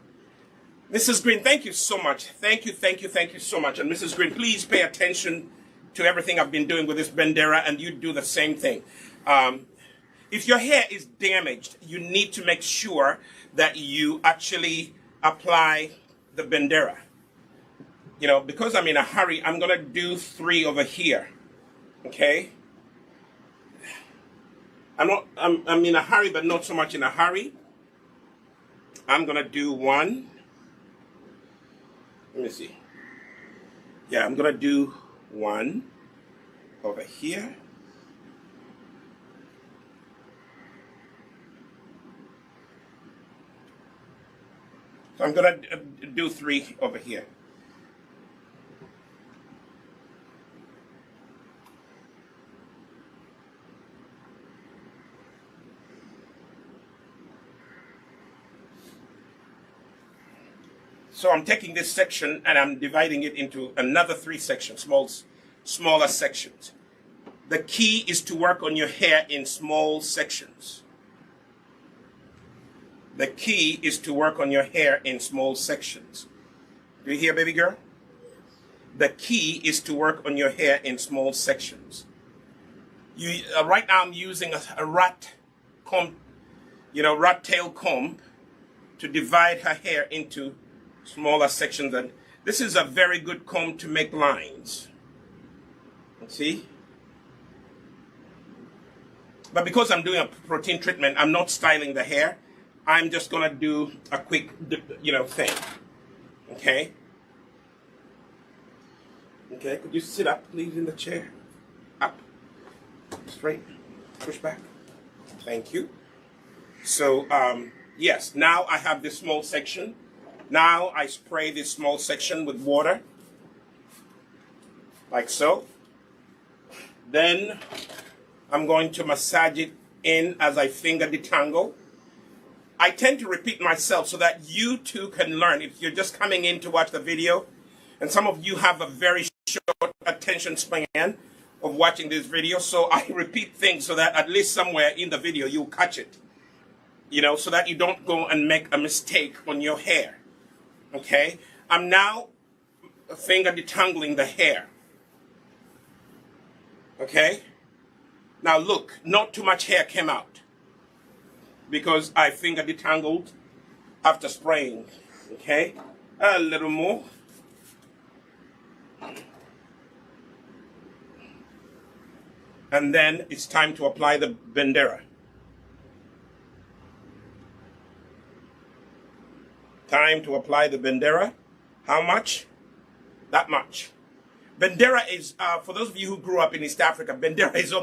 Mrs. Green, thank you so much. Thank you so much. And Mrs. Green, please pay attention to everything I've been doing with this Bandera, and you do the same thing. If your hair is damaged, you need to make sure that you actually apply the Bandera. You know, because I'm in a hurry, I'm going to do 3 over here. Okay? I'm in a hurry, but not so much in a hurry. I'm going to do 1. Let me see. Yeah, I'm going to do 1 over here. So I'm going to do 3 over here. So I'm taking this section and I'm dividing it into another 3 sections, smaller sections. The key is to work on your hair in small sections. The key is to work on your hair in small sections. Do you hear, baby girl? The key is to work on your hair in small sections. Right now I'm using a rat comb, rat tail comb to divide her hair into smaller sections. And this is a very good comb to make lines. See? But because I'm doing a protein treatment, I'm not styling the hair. I'm just going to do a quick, thing. Okay? Okay, could you sit up, please, in the chair? Up. Straight. Push back. Thank you. So, yes, now I have this small section. Now I spray this small section with water. Like so. Then I'm going to massage it in as I finger detangle. I tend to repeat myself so that you too can learn. If you're just coming in to watch the video, and some of you have a very short attention span of watching this video, so I repeat things so that at least somewhere in the video you'll catch it. So that you don't go and make a mistake on your hair. Okay? I'm now finger detangling the hair. Okay? Now look, not too much hair came out, because I finger detangled after spraying. Okay? A little more. And then it's time to apply the Bandera. Time to apply the Bandera. How much? That much. Bandera is, for those of you who grew up in East Africa, Bandera is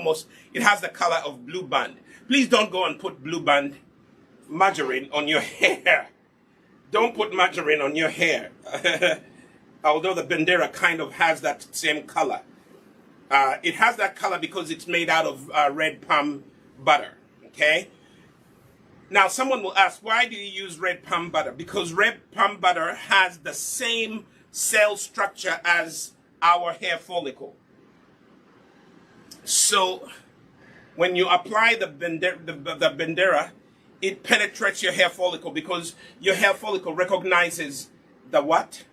it has the color of blue band. Please don't go and put blue band margarine on your hair. Don't put margarine on your hair. Although the Bandera kind of has that same color. It has that color because it's made out of red palm butter. Okay? Now, someone will ask, why do you use red palm butter? Because red palm butter has the same cell structure as our hair follicle. So, when you apply the Bandera, it penetrates your hair follicle because your hair follicle recognizes the what?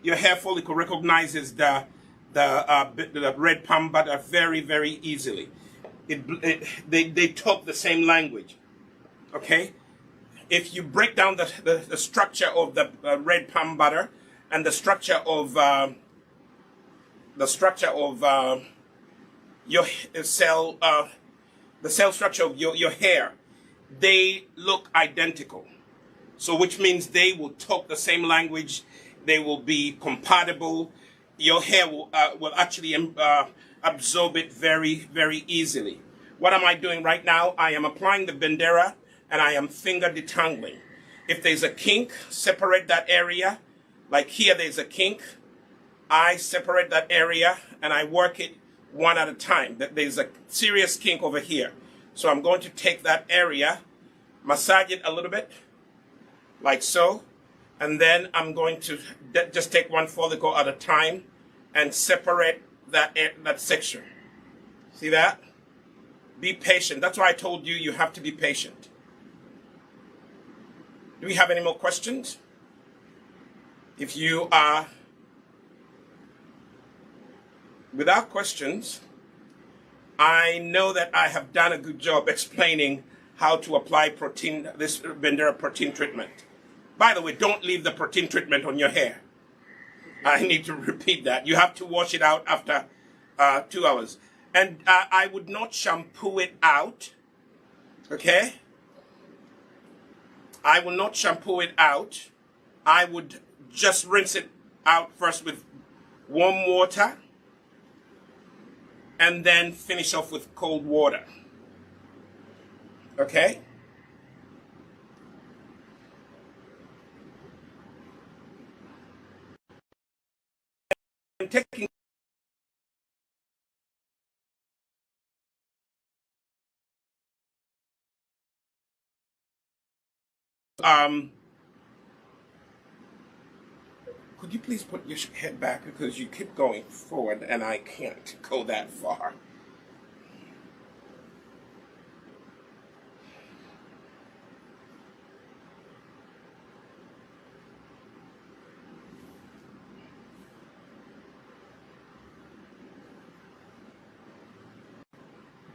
Your hair follicle recognizes the red palm butter very, very easily. They talk the same language. Okay? If you break down the structure of the red palm butter and the structure of your cell, the cell structure of your hair, they look identical. So which means they will talk the same language. They will be compatible. Your hair will actually absorb it very, very easily. What am I doing right now? I am applying the Bandera and I am finger detangling. If there's a kink, separate that area. Like here, there's a kink. I separate that area and I work it one at a time. There's a serious kink over here. So I'm going to take that area, massage it a little bit, like so. And then I'm going to just take one follicle at a time and separate that section. See that? Be patient. That's why I told you have to be patient. Do we have any more questions? If you are without questions, I know that I have done a good job explaining how to apply this Bendera protein treatment. By the way, don't leave the protein treatment on your hair. I need to repeat that. You have to wash it out after 2 hours. And I would not shampoo it out. Okay? I will not shampoo it out. I would just rinse it out first with warm water and then finish off with cold water. Okay? I'm taking could you please put your head back because you keep going forward and I can't go that far.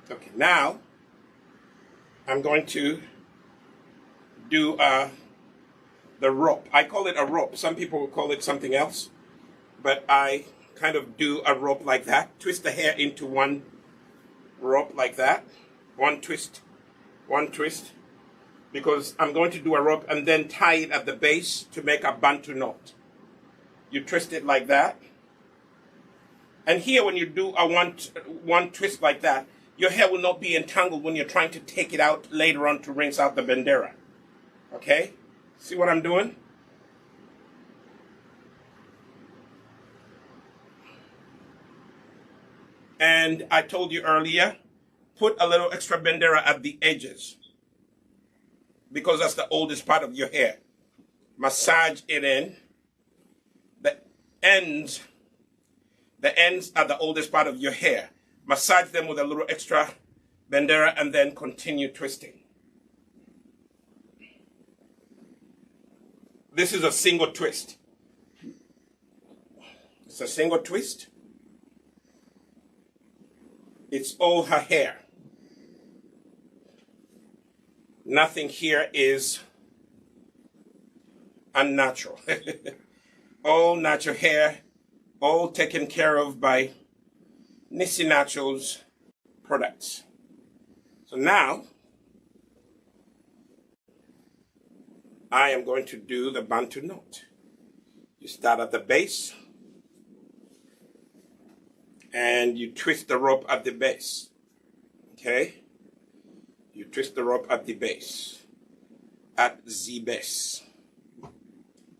Okay, now I'm going to do the rope. I call it a rope. Some people will call it something else, but I kind of do a rope like that. Twist the hair into one rope like that. One twist, because I'm going to do a rope and then tie it at the base to make a Bantu knot. You twist it like that. And here when you do a one twist like that, your hair will not be entangled when you're trying to take it out later on to rinse out the Bandera. Okay? See what I'm doing? And I told you earlier, put a little extra Bandera at the edges because that's the oldest part of your hair. Massage it in. The ends are the oldest part of your hair. Massage them with a little extra Bandera and then continue twisting. This is a single twist. It's a single twist. It's all her hair. Nothing here is unnatural. All natural hair, all taken care of by Nisi Naturals products. So now, I am going to do the Bantu knot. You start at the base and you twist the rope at the base. Okay? You twist the rope at the base. At the base.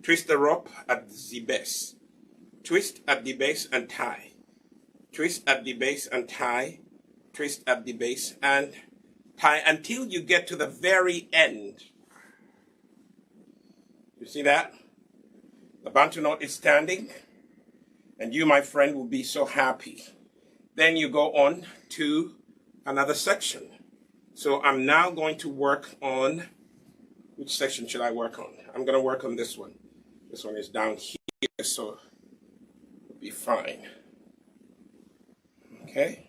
Twist the rope at the base. Twist at the base and tie. Twist at the base and tie. Twist at the base and tie until you get to the very end. You see that? The Bantu knot is standing, and you, my friend, will be so happy. Then you go on to another section. So I'm now going to work on, which section should I work on? I'm going to work on this one. This one is down here, so it'll be fine. Okay?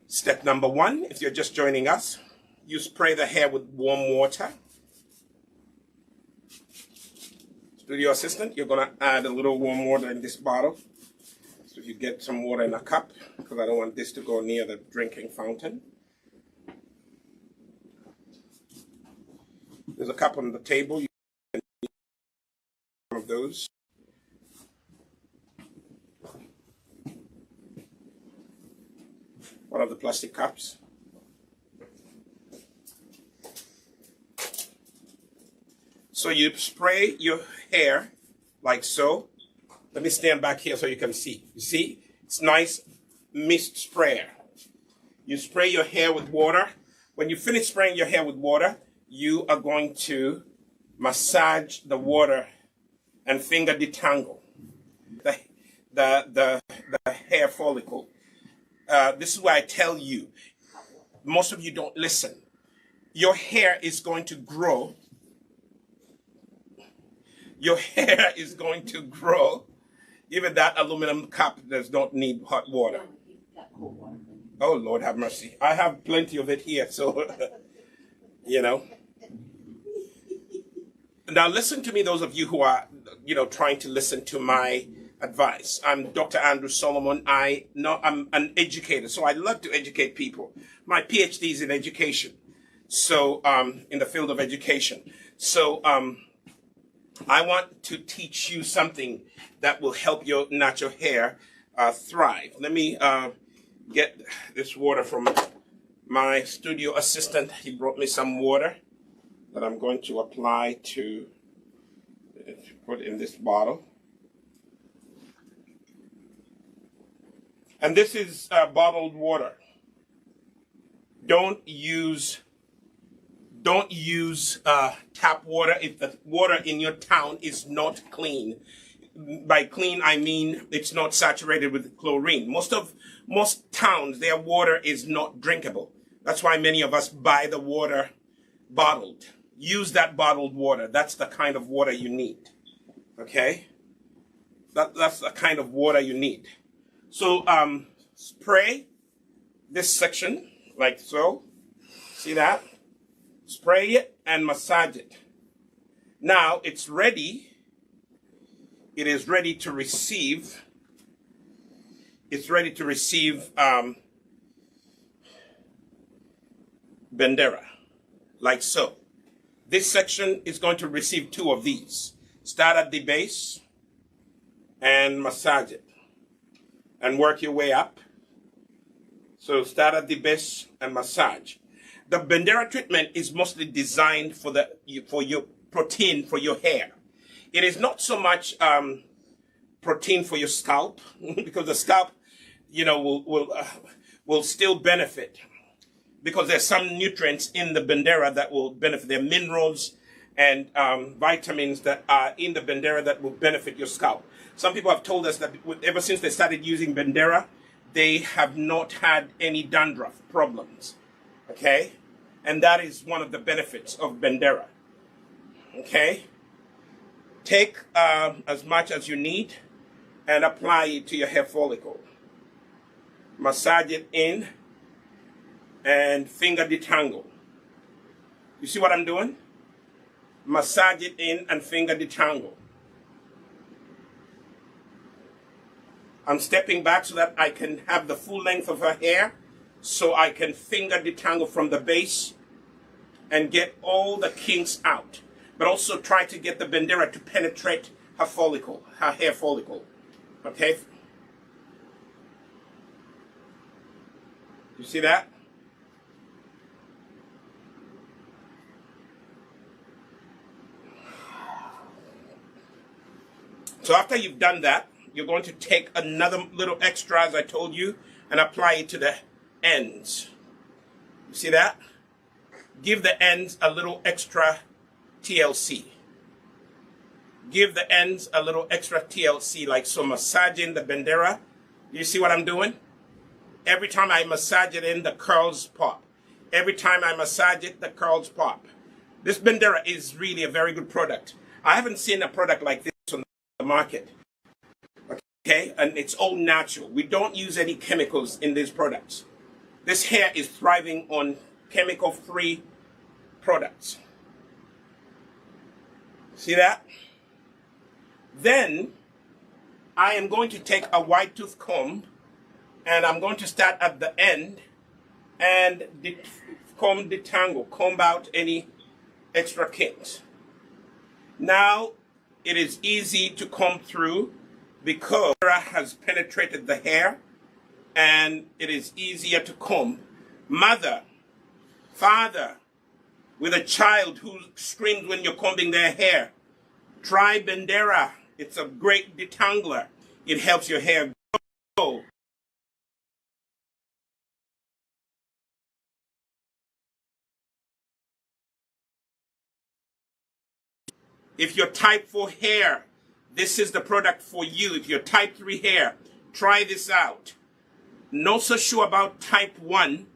Step number 1, if you're just joining us, you spray the hair with warm water. Studio assistant, you're going to add a little warm water in this bottle. So you get some water in a cup, because I don't want this to go near the drinking fountain. There's a cup on the table. You can use one of those. One of the plastic cups. So you spray your hair like so. Let me stand back here so you can see. You see? It's nice mist sprayer. You spray your hair with water. When you finish spraying your hair with water, you are going to massage the water and finger detangle the hair follicle. This is why I tell you, most of you don't listen. Your hair is going to grow. Your hair is going to grow. Even that aluminum cup does not need hot water. Cold water. Oh, Lord have mercy. I have plenty of it here, so, you know. Now, listen to me, those of you who are, trying to listen to my advice. I'm Dr. Andrew Solomon. I'm an educator, so I love to educate people. My PhD is in education, so in the field of education. So I want to teach you something that will help your natural hair thrive. Let me get this water from my studio assistant. He brought me some water that I'm going to apply to put in this bottle. And this is bottled water. Don't use tap water if the water in your town is not clean. By clean, I mean it's not saturated with chlorine. Most towns, their water is not drinkable. That's why many of us buy the water bottled. Use that bottled water. That's the kind of water you need. Okay? That's the kind of water you need. So spray this section like so. See that? Spray it and massage it. Now it's ready. It is ready to receive. It's ready to receive Bandera, like so. This section is going to receive 2 of these. Start at the base and massage it. And work your way up. So start at the base and massage. The Bandera treatment is mostly designed for your protein for your hair. It is not so much protein for your scalp because the scalp, will still benefit because there's some nutrients in the Bandera that will benefit. There are minerals and vitamins that are in the Bandera that will benefit your scalp. Some people have told us that ever since they started using Bandera, they have not had any dandruff problems. Okay? And that is one of the benefits of Bandera. Okay? Take as much as you need and apply it to your hair follicle. Massage it in and finger detangle. You see what I'm doing? Massage it in and finger detangle. I'm stepping back so that I can have the full length of her hair, so I can finger detangle from the base and get all the kinks out. But also try to get the Bandera to penetrate her follicle, her hair follicle. Okay? You see that? So after you've done that, you're going to take another little extra, as I told you, and apply it to the ends. You see that? Give the ends a little extra TLC. Give the ends a little extra TLC, like so, massaging the Bandera. You see what I'm doing? Every time I massage it in, the curls pop. Every time I massage it, the curls pop. This Bandera is really a very good product. I haven't seen a product like this on the market. Okay? And it's all natural. We don't use any chemicals in these products. This hair is thriving on chemical-free products. See that? Then I am going to take a wide tooth comb and I'm going to start at the end and comb out any extra kinks. Now it is easy to comb through because it has penetrated the hair and it is easier to comb. Mother, father, with a child who screams when you're combing their hair, try Bandera. It's a great detangler. It helps your hair grow. If you're type 4 hair, this is the product for you. If you're type 3 hair, try this out. Not so sure about type 1,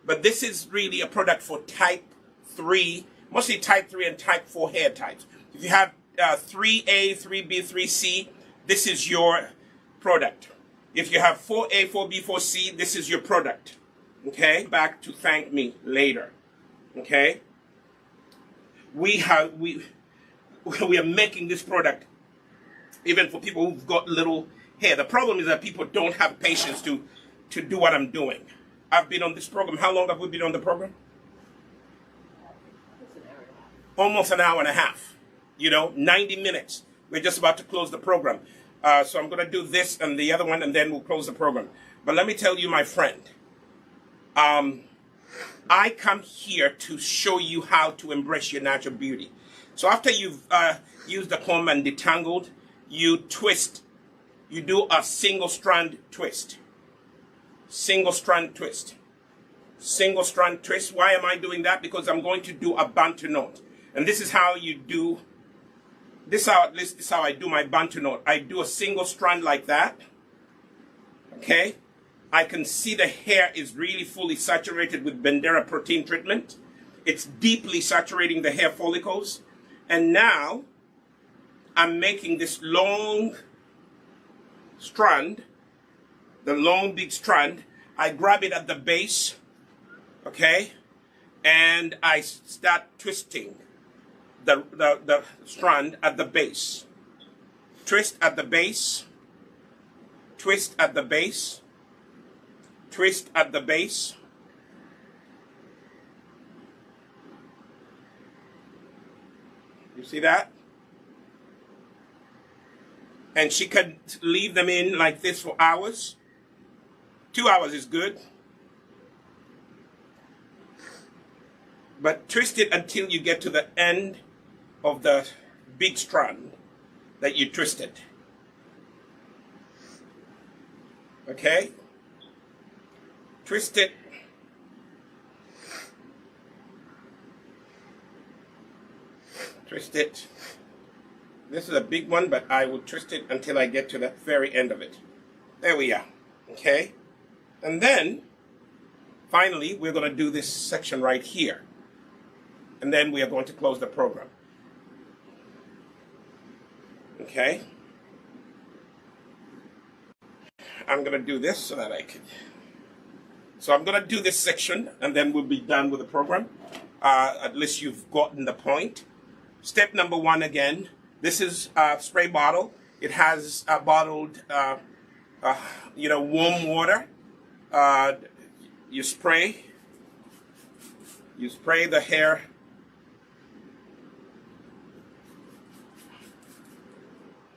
but this is really a product for type 3, mostly type 3 and type 4 hair types. If you have 3A, 3B, 3C, this is your product. If you have 4A, 4B, 4C, this is your product. okay, back to thank me later. Okay? We are making this product even for people who've got little hair. The problem is that people don't have patience to do what I'm doing. I've been on this program. How long have we been on the program? Almost an hour and a half. 90 minutes. We're just about to close the program. So I'm going to do this and the other one, and then we'll close the program. But let me tell you, my friend, I come here to show you how to embrace your natural beauty. So after you've used the comb and detangled, you twist. You do a single strand twist. Single strand twist. Single strand twist. Why am I doing that? Because I'm going to do a Bantu Knot. And this is how you do, this is how I do my Bantu Knot. I do a single strand like that. Okay? I can see the hair is really fully saturated with Bendera protein treatment. It's deeply saturating the hair follicles. And now, I'm making this long strand, the long big strand. I grab it at the base, okay? And I start twisting the strand at the base. Twist at the base. Twist at the base. Twist at the base. You see that? And she could leave them in like this for hours. 2 hours is good. But twist it until you get to the end of the big strand that you twisted. Okay? Twist it. Twist it. This is a big one, but I will twist it until I get to the very end of it. There we are. Okay? And then, finally, we're going to do this section right here. And then we are going to close the program. Okay? I'm going to do this so that I can... So I'm going to do this section, and then we'll be done with the program. At least you've gotten the point. Step number 1 again. This is a spray bottle. It has bottled, warm water. You spray the hair.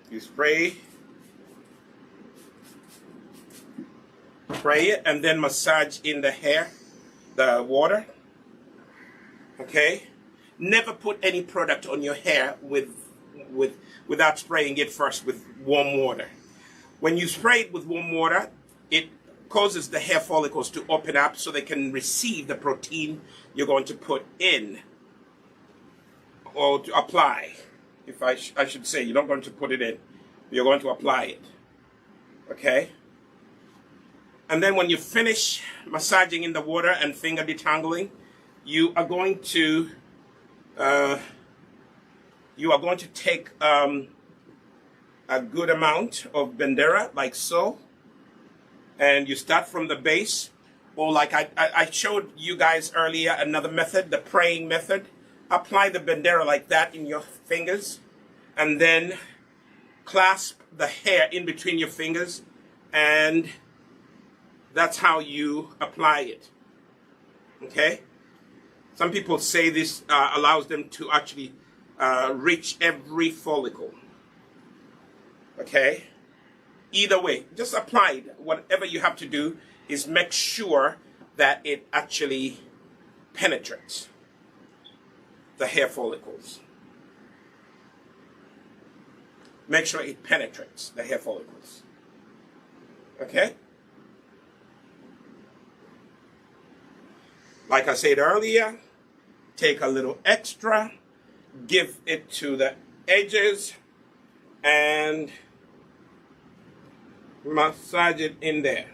You spray it, and then massage in the hair, the water. Okay? Never put any product on your hair without spraying it first with warm water. When you spray it with warm water, it causes the hair follicles to open up so they can receive the protein you're going to put in or to apply. If I should say, you're not going to put it in, you're going to apply it. Okay? And then when you finish massaging in the water and finger detangling, you are going to take a good amount of Bandera, like so, and you start from the base, or like I showed you guys earlier, another method, the praying method. Apply the Bandera like that in your fingers, and then clasp the hair in between your fingers, and that's how you apply it. Okay? Some people say this allows them to actually reach every follicle. Okay? Either way, just apply it. Whatever you have to do is make sure that it actually penetrates the hair follicles. Make sure it penetrates the hair follicles. Okay? Like I said earlier, take a little extra, give it to the edges, and massage it in there.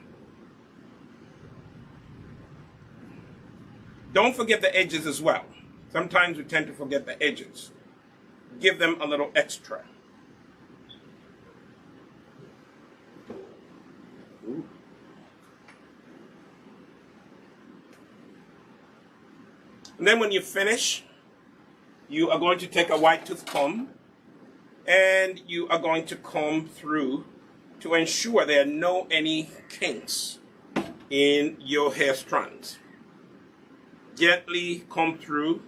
Don't forget the edges as well. Sometimes we tend to forget the edges. Give them a little extra. Ooh. And then when you finish, you are going to take a white tooth comb and you are going to comb through to ensure there are any kinks in your hair strands. Gently comb through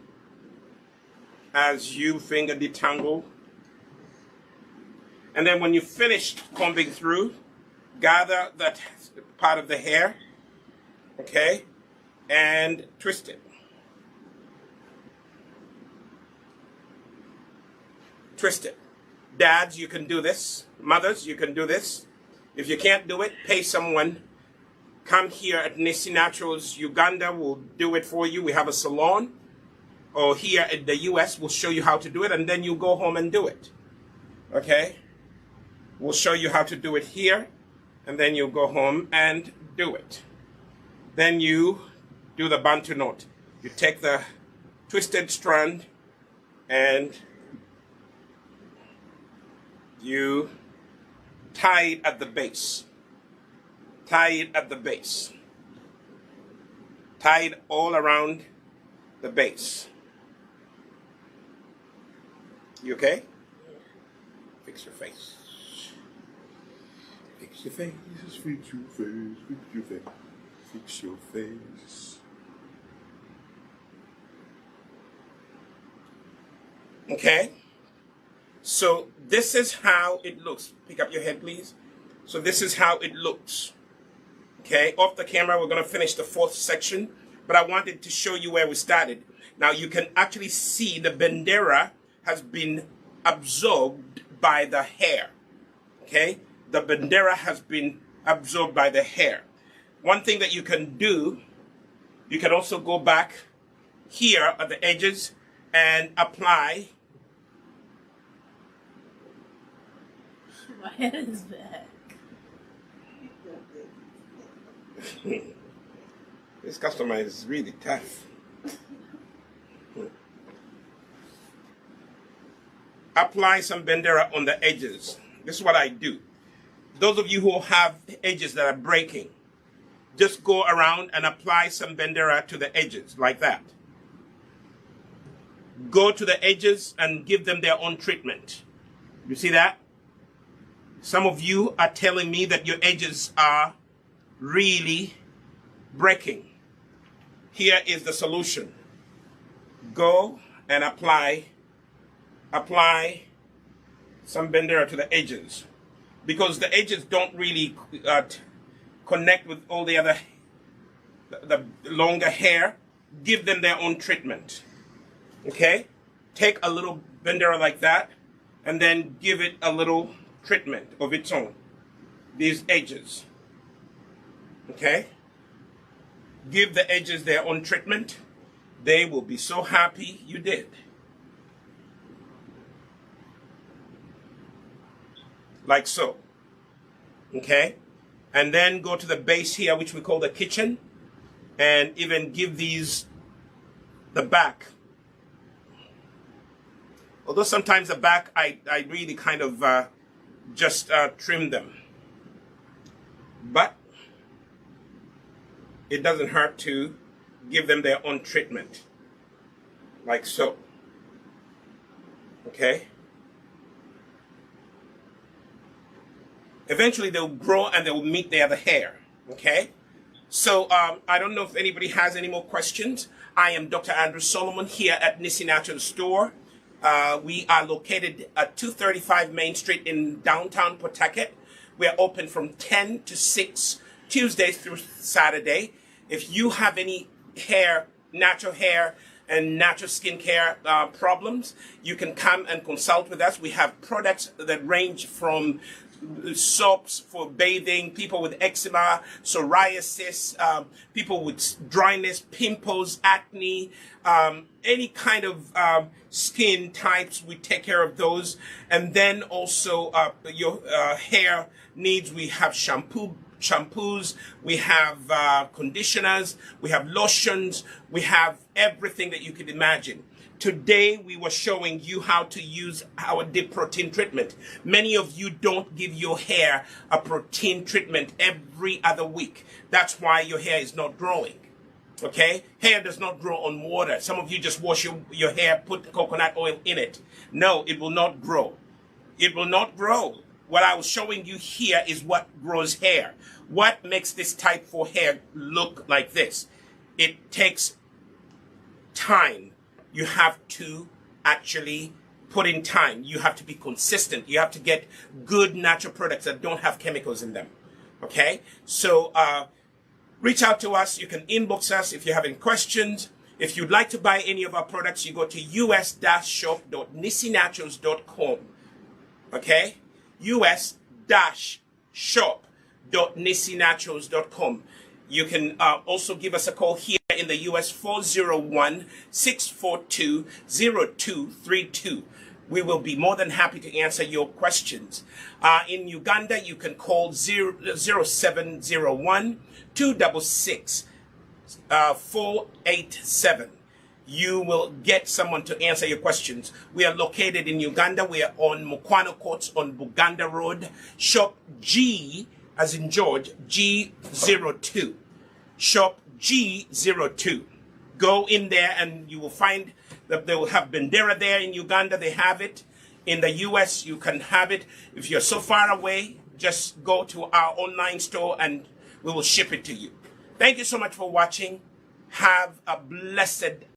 as you finger detangle. And then when you finish combing through, gather that part of the hair, okay, and twist it. Twist it. Dads, you can do this. Mothers, you can do this. If you can't do it, pay someone. Come here at Nisi Naturals, Uganda. We'll do it for you. We have a salon. Or here in the US, we'll show you how to do it, and then you go home and do it. Okay? We'll show you how to do it here, and then you go home and do it. Then you do the Bantu Knot. You take the twisted strand and you tie it at the base. Tie it at the base. Tie it all around the base. You okay? Yeah. Fix your face. Fix your face. Fix your face. Fix your face. Fix your face. Okay? So this is how it looks. Pick up your head, please. So this is how it looks. Okay? Off the camera, we're going to finish the fourth section. But I wanted to show you where we started. Now you can actually see the Bandera has been absorbed by the hair. Okay? The Bandera has been absorbed by the hair. One thing that you can do, you can also go back here at the edges and apply. My head is back. This customer is really tough. Apply some Bandera on the edges. This is what I do. Those of you who have edges that are breaking, just go around and apply some Bandera to the edges, like that. Go to the edges and give them their own treatment. You see that? Some of you are telling me that your edges are really breaking. Here is the solution. Go and apply some Bandera to the edges, because the edges don't really connect with all the other, the longer hair. Give them their own treatment. Okay? Take a little Bandera like that and then give it a little treatment of its own. These edges. Okay? Give the edges their own treatment. They will be so happy you did. Like so. Okay? And then go to the base here, which we call the kitchen, and even give these the back. Although sometimes the back, I really kind of just trim them. But it doesn't hurt to give them their own treatment. Like so. Okay? Eventually they'll grow and they will meet the other hair. Okay? So I don't know if anybody has any more questions. I am Dr. Andrew Solomon here at Nisi Natural Store. We are located at 235 Main Street in downtown Pawtucket. We are open from 10 to 6 Tuesdays through Saturday. If you have any hair, natural hair, and natural skincare problems, you can come and consult with us. We have products that range from soaps for bathing, people with eczema, psoriasis, people with dryness, pimples, acne, any kind of skin types, we take care of those. And then also your hair needs, we have shampoos, we have conditioners, we have lotions, we have everything that you could imagine. Today we were showing you how to use our deep protein treatment. Many of you don't give your hair a protein treatment every other week. That's why your hair is not growing. Okay? Hair does not grow on water. Some of you just wash your hair, put coconut oil in it. No, it will not grow. It will not grow. What I was showing you here is what grows hair. What makes this type 4 hair look like this? It takes time. You have to actually put in time. You have to be consistent. You have to get good natural products that don't have chemicals in them. Okay? So, reach out to us. You can inbox us if you have any questions. If you'd like to buy any of our products, you go to us-shop.nisinaturals.com. Okay? us-shop.nisinaturals.com. You can also give us a call here in the US, 401-642-0232. We will be more than happy to answer your questions. In Uganda, you can call 0701-266-487. You will get someone to answer your questions. We are located in Uganda. We are on Mukwano Courts on Buganda Road, shop G, as in George, G02. Shop G02. Go in there and you will find that they will have Bendera there. In Uganda, they have it. In the US, you can have it. If you're so far away, just go to our online store and we will ship it to you. Thank you so much for watching. Have a blessed